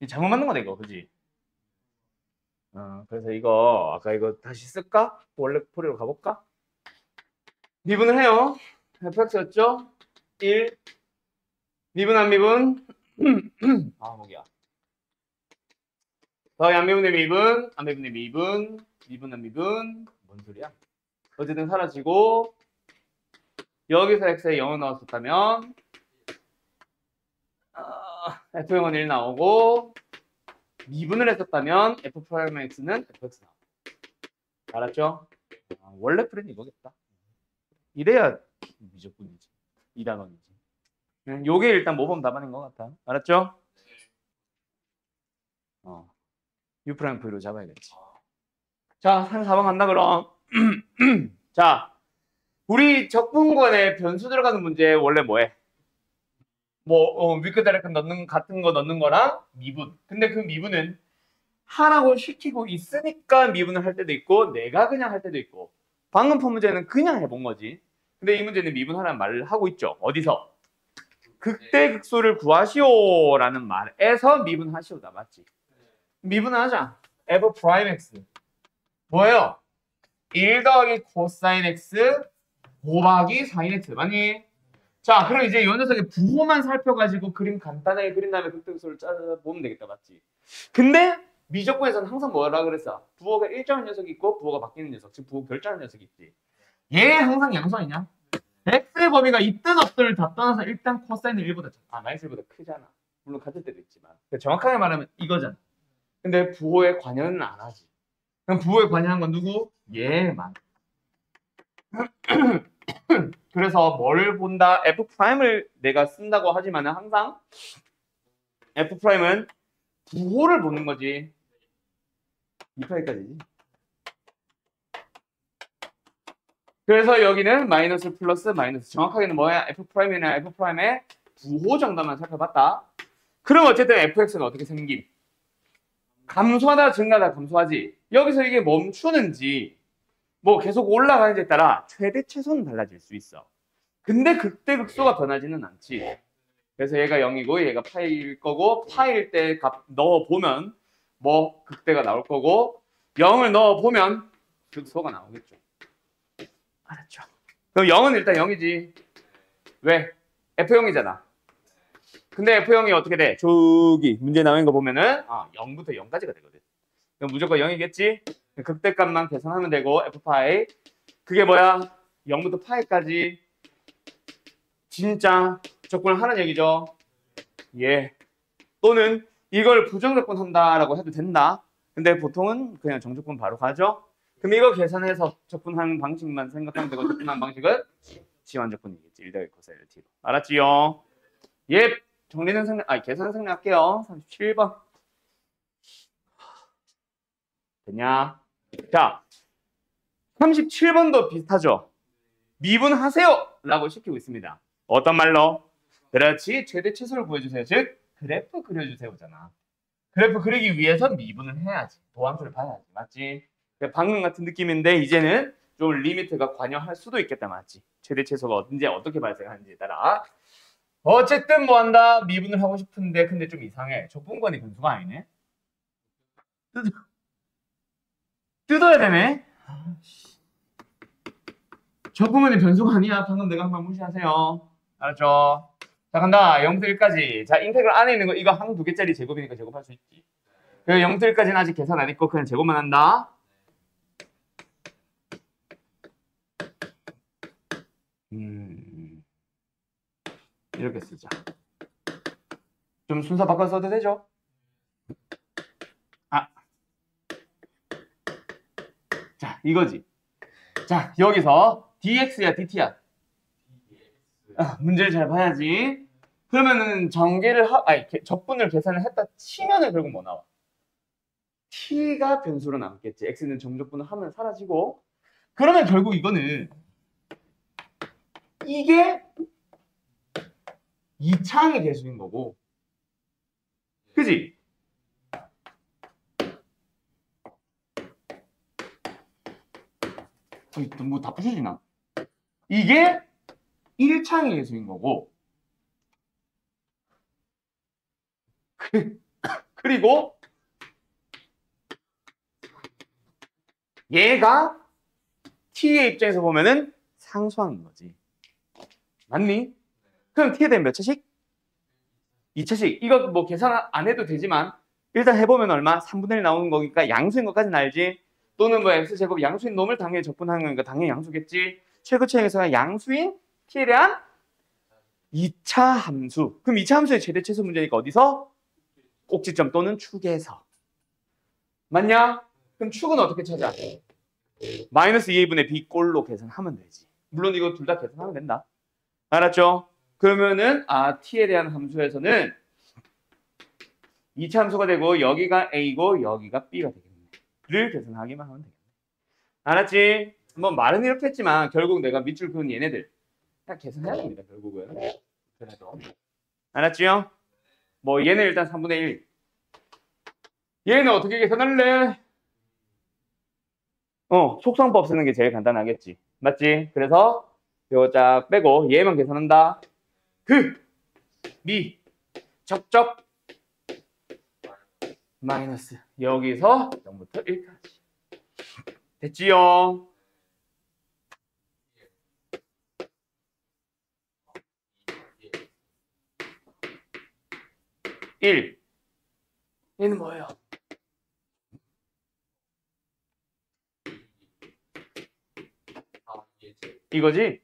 이 잘못 만든 거네 이거 그지? 그래서 이거 아까 이거 다시 쓸까? 원래 풀이로 가볼까? 미분을 해요. Fx였죠? 1 미분 안 미분? 아 목이야. 더하기 안 미분의 미분, 안 미분의 미분, 미분 안 미분 뭔 소리야? 어쨌든 사라지고 여기서 x에 0을 넣었었다면 f형은 1 나오고 미분을 했었다면 f'x는 fx 나오고 알았죠? 원래 풀이는 이거겠다. 이래야 미적분이지. 2단원이지. 요게 일단 모범 답안인 것 같아. 알았죠? U'V로 잡아야겠지. 자, 34번 간다 그럼. 자, 우리 적분권에 변수 들어가는 문제 원래 뭐해? 위크 다이렉트 넣는 같은 거 넣는 거랑 미분. 근데 그 미분은 하라고 시키고 있으니까 미분을 할 때도 있고 내가 그냥 할 때도 있고 방금 푼 문제는 그냥 해본 거지. 근데 이 문제는 미분하라는 말을 하고 있죠. 어디서? 극대극소를 구하시오라는 말에서 미분하시오다. 맞지? 미분하자. f 프라임 x 뭐예요? 1 더하기 코사인 x 곱하기 사인 x 맞니? 자 그럼 이제 이 녀석의 부호만 살펴가지고 그림 간단하게 그린 다음에 극대극소를 짜보면 되겠다. 맞지? 근데 미적분에서는 항상 뭐라 그랬어? 부호가 일정한 녀석이 있고 부호가 바뀌는 녀석 즉 부호 결정하는 녀석이 있지. 얘 항상 양수아니냐? x의 범위가 있든 없든을 다 떠나서 일단 코사인은 1보다 마이너스 1보다 크잖아. 물론 같을 때도 있지만 정확하게 말하면 이거잖아. 근데 부호에 관여는 안 하지. 그럼 부호에 관여한 건 누구? 얘만. 그래서 뭘 본다? F'을 내가 쓴다고 하지만 항상 F'은 부호를 보는 거지. 2파이까지지. 그래서 여기는 마이너스 플러스 마이너스 정확하게는 뭐야? F'이나 F'의 부호 정도만 살펴봤다. 그럼 어쨌든 fx는 어떻게 생김? 감소하다 증가하다 감소하지. 여기서 이게 멈추는지 뭐 계속 올라가는지에 따라 최대 최소는 달라질 수 있어. 근데 극대극소가 변하지는 않지. 그래서 얘가 0이고 얘가 파일 거고 파일 때 값 넣어보면 뭐 극대가 나올 거고 0을 넣어보면 극소가 나오겠죠. 알았죠? 그럼 0은 일단 0이지. 왜? F형이잖아. 근데 F형이 어떻게 돼? 저기 문제 나온 거 보면은 0부터 0까지가 되거든. 그럼 무조건 0이겠지? 극대값만 계산하면 되고 F파이 그게 뭐야? 0부터 파이까지 진짜 적분을 하는 얘기죠. 예. 또는 이걸 부정적분 한다라고 해도 된다. 근데 보통은 그냥 정적분 바로 가죠. 그럼 이거 계산해서 적분하는 방식만 생각하면 되고 적분하는 방식은 지환적분이겠지. 1 더하기 코사인 T로. 알았지요? 예. 정리는 계산 생략할게요. 37번. 됐냐? 자, 37번도 비슷하죠? 미분하세요! 라고 시키고 있습니다. 어떤 말로? 그렇지. 최대 최소를 구해주세요. 즉, 그래프 그려주세요잖아. 그래프 그리기 위해서 미분을 해야지. 도함수를 봐야지. 맞지? 방금 같은 느낌인데 이제는 좀 리미트가 관여할 수도 있겠다. 맞지? 최대 최소가 언제 어떻게 발생하는지에 따라. 어쨌든 뭐 한다? 미분을 하고 싶은데 근데 좀 이상해. 적분권이 분수가 아니네. 뜯어야 되네. 적분권이 변수가 아니야. 방금 내가 한 말 무시하세요. 알았죠? 자 간다. 0부터 1까지. 자 인테그랄 안에 있는 거 이거 한 두 개짜리 제곱이니까 제곱할 수 있지. 그 0부터 1까지는 아직 계산 안 했고 그냥 제곱만 한다. 이렇게 쓰자. 좀 순서 바꿔 써도 되죠? 이거지. 자, 여기서 dx야, dt야. 문제를 잘 봐야지. 그러면은 적분을 계산을 했다 치면은 결국 뭐 나와? t가 변수로 남겠지. x는 정적분을 하면 사라지고. 그러면 결국 이거는 이게 2차항의 개수인 거고. 그지? 뭐다 부서지나? 이게 1차항의 개수인 거고. 그리고 얘가 t의 입장에서 보면은 상수항인 거지. 맞니? 그럼 t에 대한 몇 차식? 2차식. 이거 뭐 계산 안 해도 되지만 일단 해보면 얼마? 3분의 1 나오는 거니까 양수인 것까지는 알지? 또는 뭐 x제곱 양수인 놈을 당연히 적분하는 거니까 당연히 양수겠지. 최고차항에서는 양수인 t에 대한 2차 함수. 그럼 2차 함수의 최대 최소 문제니까 어디서? 꼭지점 또는 축에서. 맞냐? 그럼 축은 어떻게 찾아? 마이너스 2a분의 b 꼴로 계산하면 되지. 물론 이거 둘 다 계산하면 된다. 알았죠? 그러면은 t에 대한 함수에서는 2차 함수가 되고 여기가 a고 여기가 b가 되겠네. 를 계산하기만 하면 되겠네. 알았지? 뭐 말은 이렇게 했지만 결국 내가 밑줄 그은 얘네들 그냥 계산해야 됩니다. 결국은. 그래도. 알았지요? 뭐 얘는 일단 3분의 1. 얘는 어떻게 계산할래? 속성법 쓰는 게 제일 간단하겠지. 맞지? 그래서 이거 쫙 빼고 얘만 계산한다. 미 적적 마이너스 여기서 0부터 1까지. 됐지요? 얘는 뭐예요? 이거지?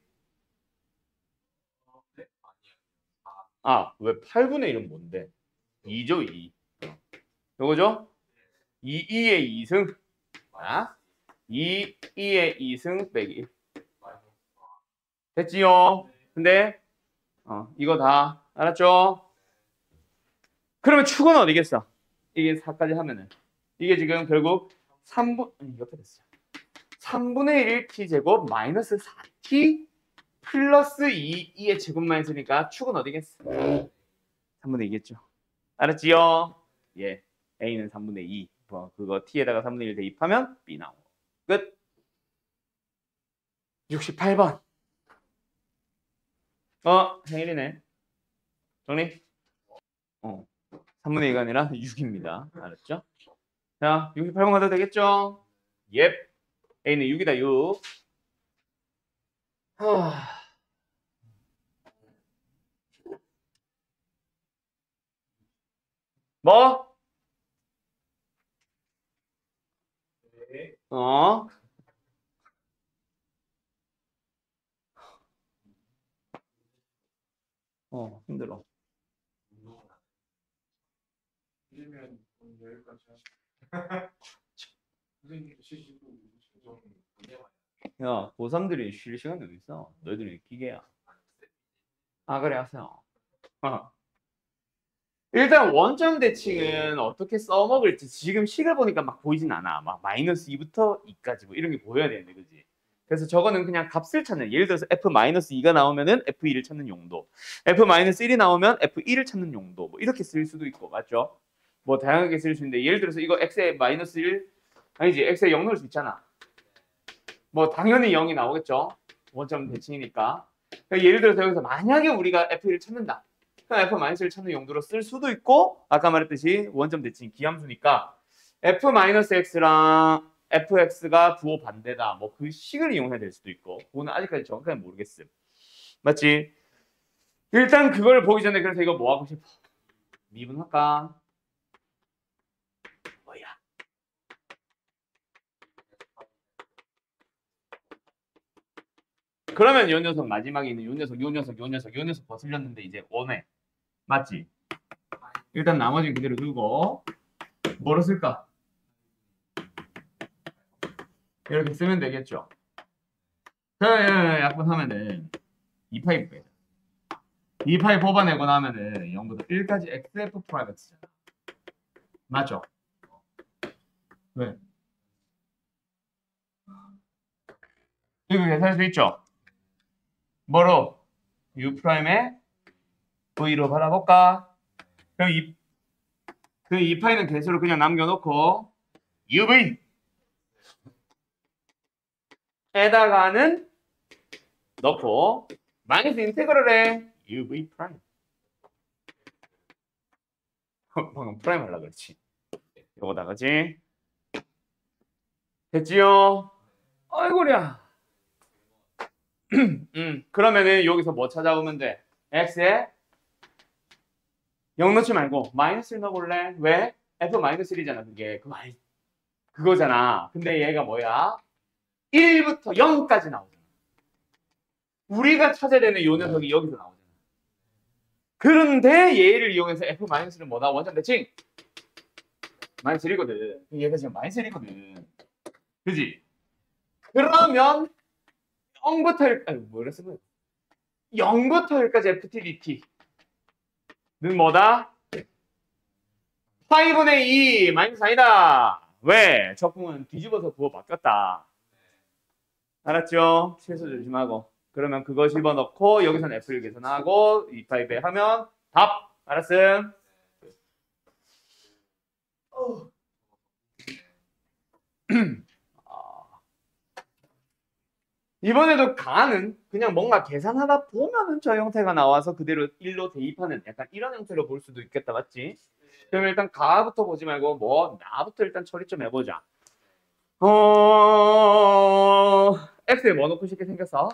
왜 8분의 1은 뭔데? 2죠, 2. 요거죠? 2의 2승. 2의 2승 빼기 1. 됐지요? 근데, 이거 다, 알았죠? 그러면 축은 어디겠어? 이게 4까지 하면은. 이게 지금 결국 옆에 됐어요. 3분의 1 t제곱 마이너스 4t 플러스 2의 제곱만 있으니까 축은 어디겠어? 3분의 2겠죠. 알았지요? 예. a는 3분의 2. 그거 t에다가 3분의 1 대입하면 b 나오고. 끝. 68번. 생일이네. 정리? 3분의 2가 아니라 6입니다. 알았죠? 자, 68번 가도 되겠죠? 예. a는 6이다, 6. 뭐? 힘들어. 야, 고3들이 쉴 시간이 어디 있어? 너희들이 기계야. 그래, 하세요. 일단 원점 대칭은 어떻게 써먹을지 지금 식을 보니까 막 보이진 않아. 막 마이너스 2부터 2까지 뭐 이런 게 보여야 되는데, 그지? 그래서 저거는 그냥 값을 찾는, 예를 들어서 f-2가 나오면은 f2를 찾는 용도, f-1이 나오면 f1을 찾는 용도, 뭐 이렇게 쓸 수도 있고, 맞죠? 뭐 다양하게 쓸 수 있는데, 예를 들어서 이거 x에 마이너스 1, 아니지, x에 0 넣을 수 있잖아. 뭐 당연히 0이 나오겠죠? 원점 대칭이니까. 그러니까 예를 들어서 여기서 만약에 우리가 f1을 찾는다. f-를 찾는 용도로 쓸 수도 있고, 아까 말했듯이 원점 대칭 기함수니까 f-x랑 fx가 부호 반대다. 뭐 그 식을 이용해야 될 수도 있고, 그거는 아직까지 정확하게 모르겠음. 맞지? 일단 그걸 보기 전에 그래서 이거 뭐 하고 싶어? 미분할까? 뭐야? 그러면 요 녀석 마지막에 있는 요 녀석 거슬렸는데 이제 원해. 맞지? 일단 나머지는 그대로 두고 뭐로 쓸까? 이렇게 쓰면 되겠죠. 자, 약분하면은 2파이 빼자. 2파이 뽑아내고 나면은 0부터 1까지 xf 프라임 x잖아. 맞죠? 왜? 이거 계산할 수 있죠? 뭐로? u 프라임의 v로 받아볼까? 그럼 그 2파이는 개수로 그냥 남겨놓고 uv 에다가는 넣고 마이너스 인테그럴에 uv 프라임. 방금 프라임 하려고 그랬지. 요거다가지. 됐지요? 아이고야. 그러면은 여기서 뭐 찾아오면 돼? x에 0 넣지 말고 마이너스 1 넣어볼래? 왜? f 마이너스 1이잖아 그게. 그거잖아. 근데 얘가 뭐야? 1부터 0까지 나오잖아. 우리가 찾아야 되는 요 녀석이 여기서 나오잖아. 그런데 얘를 이용해서 f 마이너스는 뭐다? 원점 대칭 마이너스 1이거든. 얘가 지금 마이너스 1이거든. 그지? 그러면 0부터 1, 아니 뭐라 쓴 거야? 0부터 1까지 ftdt는 뭐다? 파이분의 2 마이너스 아니다. 왜? 적분은 뒤집어서 부호 바뀌었다. 알았죠? 실수 조심하고. 그러면 그거 집어넣고 여기서는 f를 계산하고 2파이 배 하면 답. 알았음? 이번에도 가는 그냥 뭔가 계산하다 보면은 저 형태가 나와서 그대로 1로 대입하는 약간 이런 형태로 볼 수도 있겠다. 맞지? 그럼 일단 가부터 보지 말고 뭐 나부터 일단 처리 좀 해보자. x에 뭐 넣고 싶게 생겼어?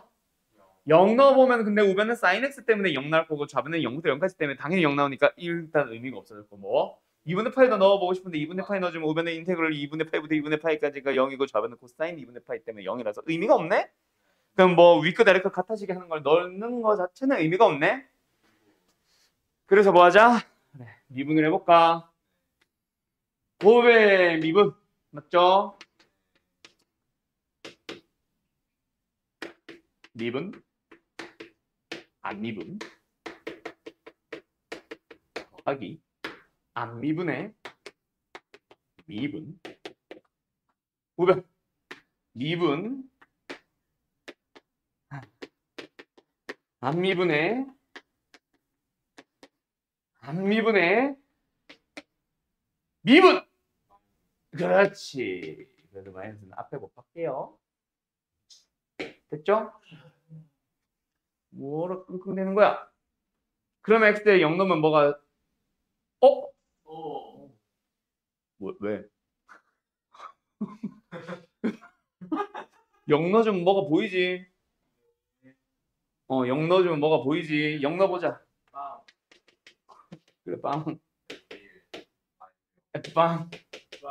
0 넣어보면 근데 우변은 sin x 때문에 0 나올 거고 좌변은 0부터 0까지 때문에 당연히 0 나오니까 일단 의미가 없어졌고 뭐 2분의 파이도 넣어보고 싶은데 2분의 파이 넣어주면 우변의 인테그럴 2분의 파이부터 2분의 파이까지가 0이고 좌변은 코사인 2분의 파이 때문에 0이라서 의미가 없네? 그럼 뭐 위끝 아래끝 같아지게 하는 걸 넣는 거 자체는 의미가 없네? 그래서 뭐 하자? 그래, 미분을 해볼까? 5의 미분 맞죠? 미분 안 미분 더하기 안 미분의 미분 우변 미분 안 미분의 안 미분의 미분 그렇지. 그래서 마이너스는 앞에 곱할게요. 됐죠? 뭐로 끙끙대는 거야? 그러면 x에 0 넣으면 뭐가 어? 뭐, 왜? 0 넣어주면 뭐가 보이지? 0 넣어주면 뭐가 보이지? 0 넣어보자. 그래, 빵. F빵.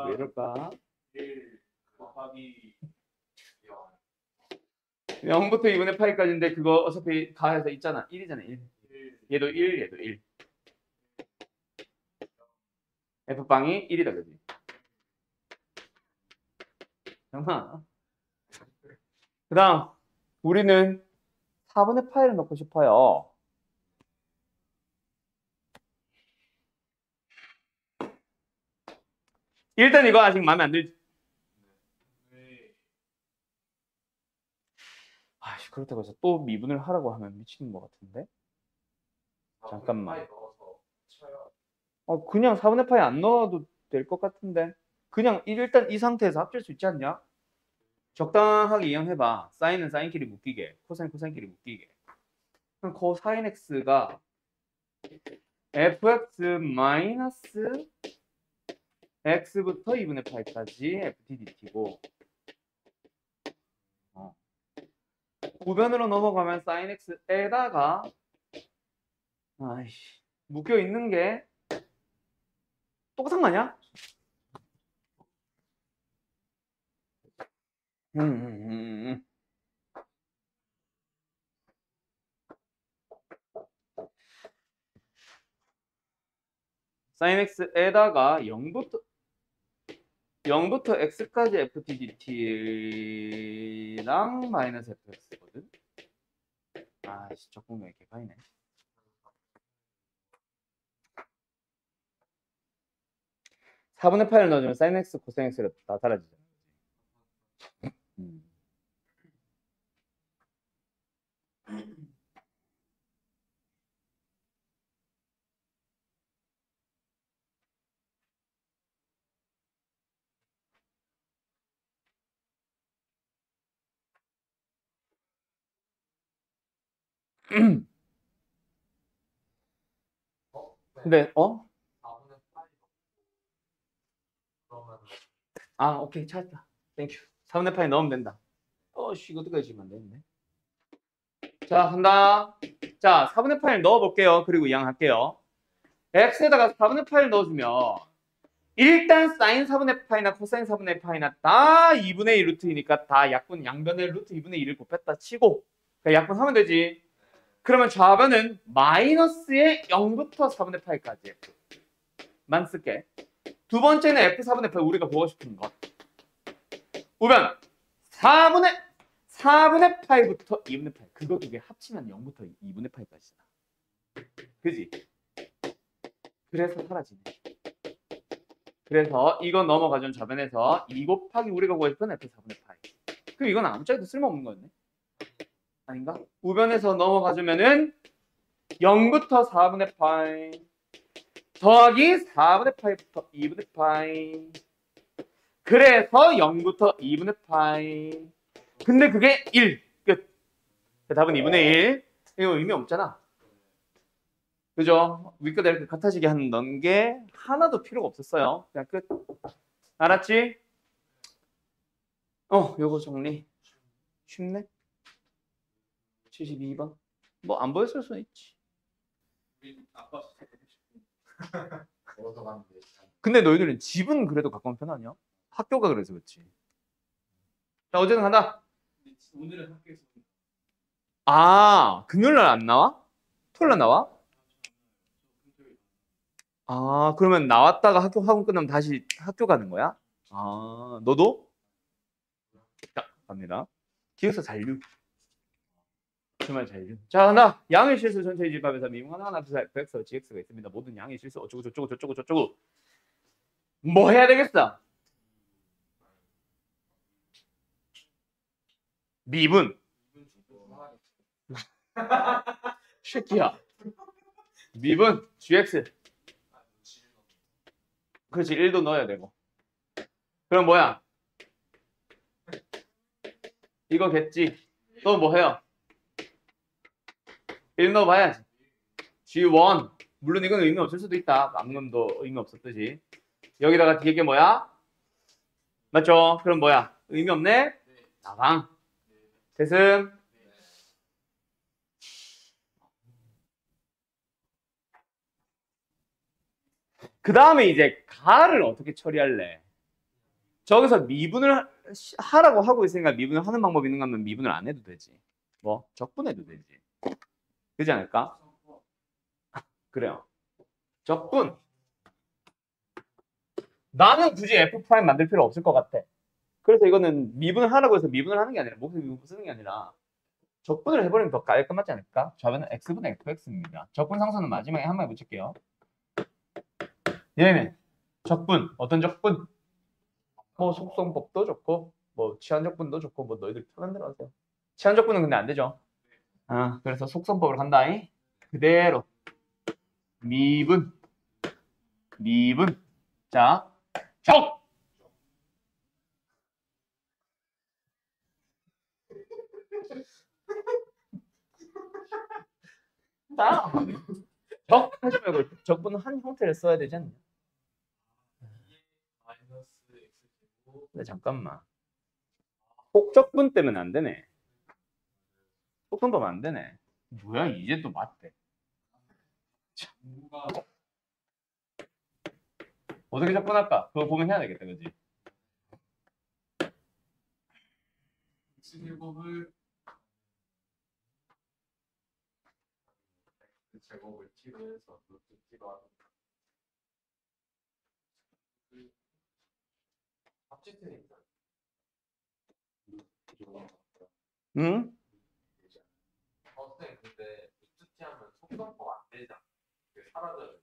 왜 이럴까? 1 곱하기 0부터 2분의 파이까지인데 그거 어차피 가해서 있잖아. 1이잖아, 1. 1 얘도 1, 얘도 1. F빵이 1이다, 그지? 잠깐만. 그 다음, 우리는 4분의 파이를 넣고 싶어요. 일단 이거 아직 마음에 안 들지? 아씨, 그렇다고 해서 또 미분을 하라고 하면 미치는 것 같은데? 잠깐만. 그냥 4분의 파이 안 넣어도 될 것 같은데? 그냥 일단 이 상태에서 합칠 수 있지 않냐? 적당하게 이용해봐. 사인은 사인끼리 묶이게, 코사인 코사인끼리 묶이게. 그럼 코사인 x가 fx 마이너스 x부터 2분의 파이까지 ftdt고 우변으로 넘어가면 sin x에다가 아이씨 묶여 있는 게 똑같은 거 아니야? sin x에다가 0부터 0부터 x까지 ftdt랑 마이너스 fx거든. 아씨 적분이 이렇게 가이네. 4분의 8을 넣어주면 sin x, cos x가 다 사라지잖아. 음. 근데 4분의 8이 그러면 오케이 찾았다. 땡큐. 4분의 8에 넣으면 된다. 씨 이거 어떻게 지면 안 되는데. 자 간다. 자 4분의 8을 넣어볼게요. 그리고 이항할게요. x에다가 4분의 8을 넣어주면 일단 sin 4분의 파이나 코사인 4분의 파이나 다 2분의 1 루트이니까 다 약분 양변의 루트 2분의 1을 곱했다 치고 그러니까 약분하면 되지. 그러면 좌변은 마이너스의 0부터 4분의 파이까지 만 쓸게. 두 번째는 f4분의 파이 우리가 보고 싶은 것. 우변 4분의 파이부터 2분의 파이 그거 두 개 합치면 0부터 2분의 파이까지잖아. 그지? 그래서 사라지네. 그래서 이거 넘어가준 좌변에서 2 곱하기 우리가 구하고 싶은 f4분의 파이. 그럼 이건 아무 짝에도 쓸모없는 거였네. 아닌가? 우변에서 넘어가주면은 0부터 4분의 파이 더하기 4분의 파이부터 2분의 파이. 그래서 0부터 2분의 파이. 근데 그게 1. 끝. 답은 2분의 1. 이거 의미 없잖아. 그죠? 윗과 이렇게 같아지게 하는 게 하나도 필요가 없었어요. 그냥 끝. 알았지? 요거 정리. 쉽네? 72번. 뭐 안 보였을 수는 있지. 우리 아빠 걸어서 가면 돼. 근데 너희들은 집은 그래도 가까운 편 아니야? 학교가 그래서 그렇지. 자, 어제는 간다. 오늘은 학교에서 금요일 날 안 나와? 토요일 날 나와? 그러면 나왔다가 학원 끝나면 다시 학교 가는 거야? 너도? 자, 갑니다. 기획서 잔류. 정말 잔류. 자, 간다. 양의 실수 전체 집합에서 미분 하나, 둘, 셋, fx, gx가 있습니다. 모든 양의 실수 어쩌고 저쩌고 저쩌고 저쩌고. 뭐 해야 되겠어? 미분. 새끼야. 미분 gx. 그렇지 1도 넣어야 되고. 그럼 뭐야? 이거겠지. 또 뭐 해요? 1 넣어봐야지. G1. 물론 이건 의미 없을 수도 있다. 암문도 의미 없었듯이. 여기다가 뒤에 게 뭐야? 맞죠? 그럼 뭐야? 의미 없네? 나방. 대승. 그 다음에 이제 가를 어떻게 처리할래? 저기서 미분을 하라고 하고 있으니까 미분을 하는 방법이 있는가 하면 미분을 안 해도 되지. 뭐? 적분해도 되지. 그렇지 않을까? 그래요. 적분. 나는 굳이 F' 만들 필요 없을 것 같아. 그래서 이거는 미분을 하라고 해서 미분을 하는 게 아니라 목표 미분 쓰는 게 아니라 적분을 해버리면 더 깔끔하지 않을까? 좌변은 x분의 fx입니다. 적분 상수는 마지막에 한 마디 붙일게요. 얘는 적분. 어떤 적분? 뭐 속성법도 좋고 뭐 치환적분도 좋고 뭐 너희들 편한 대로 하세요. 치환적분은 근데 안 되죠. 그래서 속성법을 간다. 그대로 미분 자 적! 자 적 하지 말고 적분은 한 형태를 써야 되지 않나? 마이너스 x 근데 잠깐만. 혹적분 때문에 안 되네. 속성법 안 되네. 뭐야 이제 또 맞대. 제곱가 어떻게 적분할까? 그거 보면 해야 되겠다, 그지? 제곱을 제곱을 t로 해서 루트 t로 하는 합치트니까. 응? 선생님 근데 루트티 하면 속성법 안 되잖아. 그게 사라져요.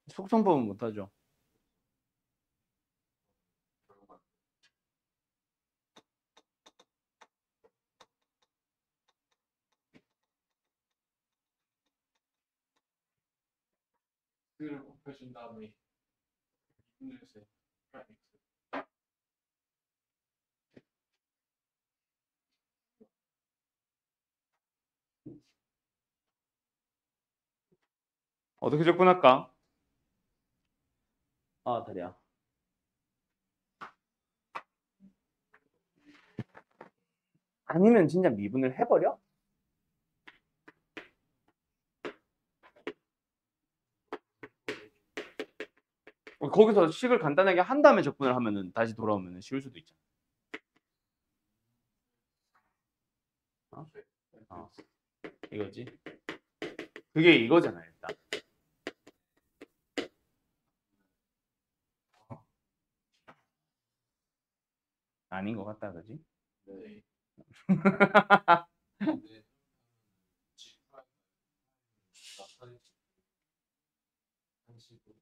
속성법은 못하죠. 결국은. 를 곱해준 다음에 2분의 프라임 x. 어떻게 접근할까? 아, 다리야. 아니면 진짜 미분을 해버려? 거기서 식을 간단하게 한 다음에 접근을 하면은 다시 돌아오면 쉬울 수도 있잖아. 어? 어. 이거지. 그게 이거잖아, 일단. 아닌 것 같다, 그지? 네. 근데 G 프라임 나타낼 수 있는 식으로.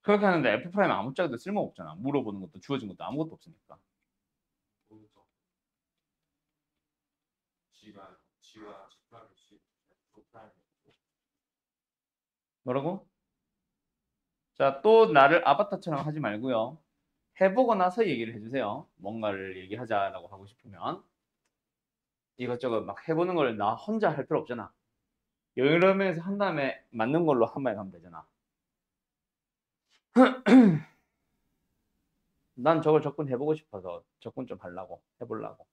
그렇게 하는데 F 프라임 아무짝에도 쓸모 없잖아. 물어보는 것도 주어진 것도 아무것도 없으니까. 보여줘. G가 G 프라임 C 프라임. 뭐라고? 자, 또 나를 아바타처럼 하지 말고요. 해보고 나서 얘기를 해주세요. 뭔가를 얘기하자라고 하고 싶으면. 이것저것 막 해보는 걸 나 혼자 할 필요 없잖아. 여러 명에서 한 다음에 맞는 걸로 한 마리 가면 되잖아. 난 저걸 접근해보고 싶어서 접근 좀 하려고, 해보려고.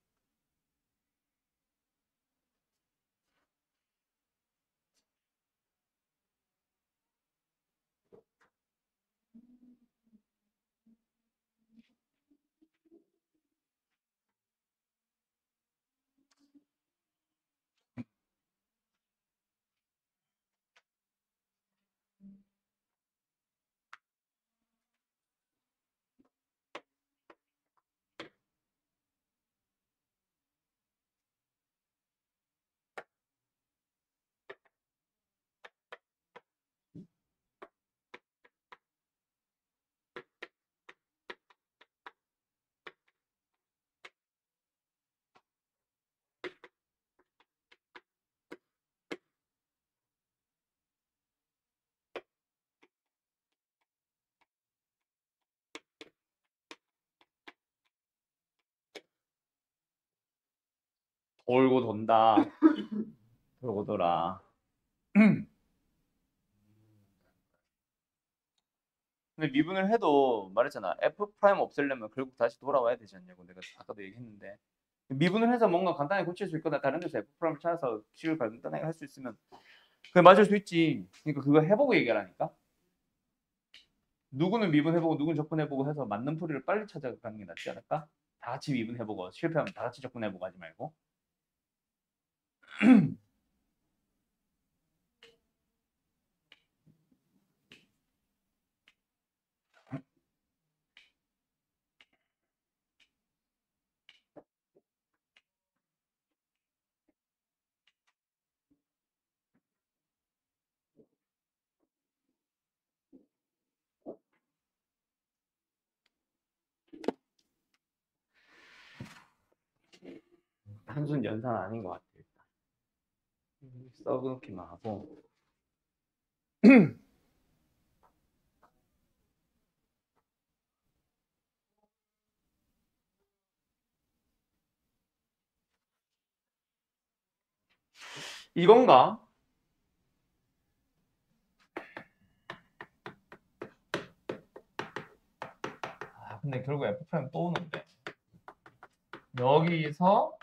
돌고 돈다. 돌고 돌아. 근데 미분을 해도 말했잖아. F 프라임 없애려면 결국 다시 돌아와야 되지 않냐고 내가 아까도 얘기했는데. 미분을 해서 뭔가 간단히 고칠 수 있거나 다른 데서 F 프라임을 찾아서 식을 간단하게 할 수 있으면 그게 맞을 수 있지. 그러니까 그거 해보고 얘기하라니까. 누구는 미분해보고 누구는 접근해보고 해서 맞는 풀이를 빨리 찾아가는 게 낫지 않을까? 다 같이 미분해보고 실패하면 다 같이 접근해보고 하지 말고. 단순 연산 아닌 것 같아. 일단. 써놓기만 하고. 이건가? 아, 근데 결국 F 프라임 또 오는데. 여기서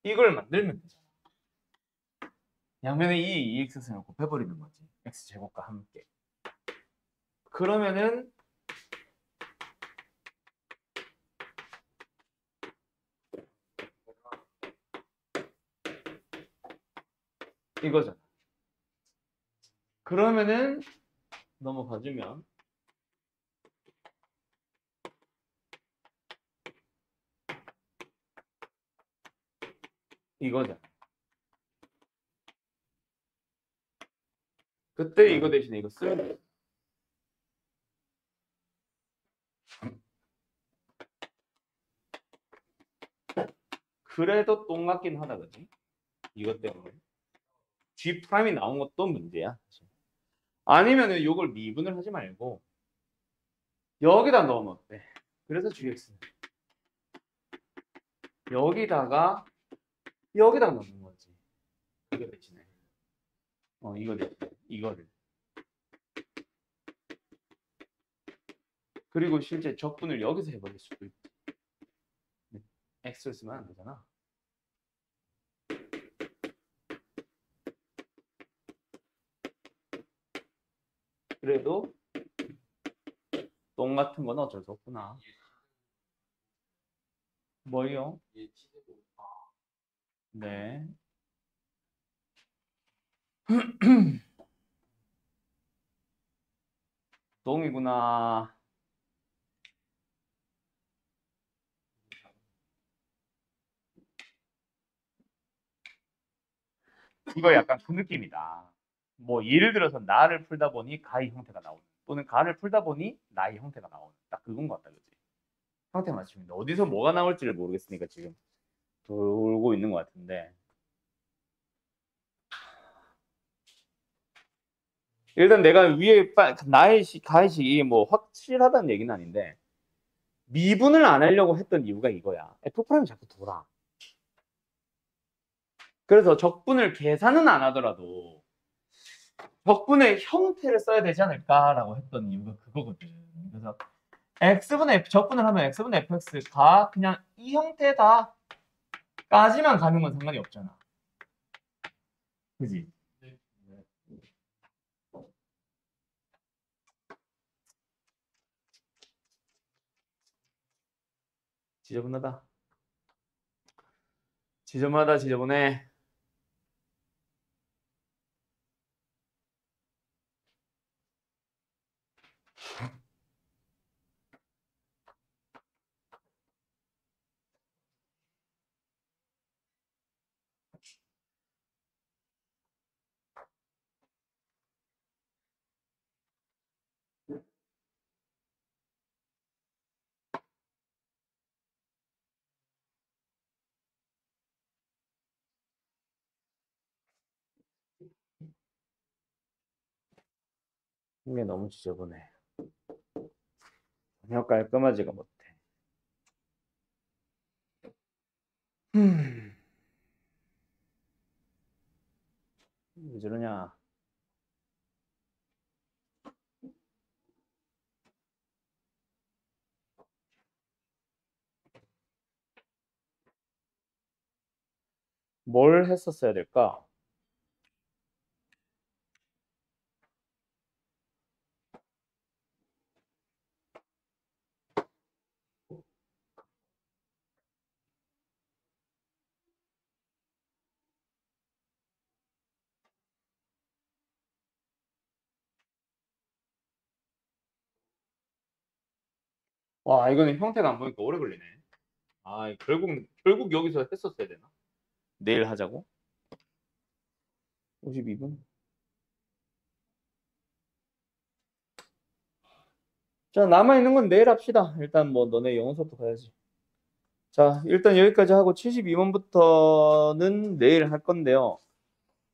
이걸 만들면 되잖아. 양면에 2, 2x승을 곱해버리는 거지. x제곱과 함께. 그러면은 이거잖아. 그러면은 넘어가주면 이거잖아. 그때 이거 대신에 이거 쓰면 돼. 그래도 똥같긴 하다, 그지? 이것 때문에. G 프라임이 나온 것도 문제야. 아니면은 이걸 미분을 하지 말고 여기다 넣으면 어때? 그래서 GX 여기다가 넣는 거지. 이거 대신에. 이거 대신에 이거를. 그리고 실제 적분을 여기서 해버릴 수도 있지. X를 쓰면 안 되잖아. 그래도 똥 같은 건 어쩔 수 없구나. 뭐요? 이게 T제곱. 네. 똥이구나. 이거 약간 그 느낌이다. 뭐 예를 들어서 나를 풀다 보니 가의 형태가 나오는 또는 가를 풀다 보니 나의 형태가 나오는 딱 그건 것 같다, 그지? 형태 맞춤인데 어디서 뭐가 나올지를 모르겠으니까 지금 돌고 있는 것 같은데 일단 내가 위에 나의 가의 식이 뭐 확실하다는 얘기는 아닌데 미분을 안 하려고 했던 이유가 이거야. F'이 자꾸 돌아. 그래서 적분을 계산은 안 하더라도 적분의 형태를 써야 되지 않을까라고 했던 이유가 그거거든. 그래서 x분의 f 적분을 하면 x분의 fx가 그냥 이 형태다까지만 가는 건 상관이 없잖아. 그지? 네. 지저분하다. 지저분하다 지저분해. 이게 너무 지저분해. 전혀 깔끔하지가 못해. 왜 저러냐? 뭘 했었어야 될까? 와, 이거는 형태가 안 보니까 오래 걸리네. 아, 결국 여기서 했었어야 되나? 내일 하자고? 52분? 자, 남아있는 건 내일 합시다. 일단 뭐 너네 영어 수업도 가야지. 자, 일단 여기까지 하고 72번부터는 내일 할 건데요.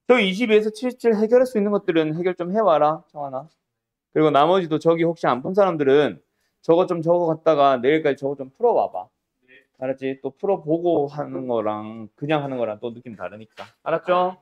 저 22에서 77 해결할 수 있는 것들은 해결 좀 해와라, 청하나. 그리고 나머지도 저기 혹시 안 푼 사람들은 저거 좀 적어갔다가 내일까지 저거 좀 풀어와봐. 알았지? 또 풀어보고 하는 거랑 그냥 하는 거랑 또 느낌 다르니까. 알았죠?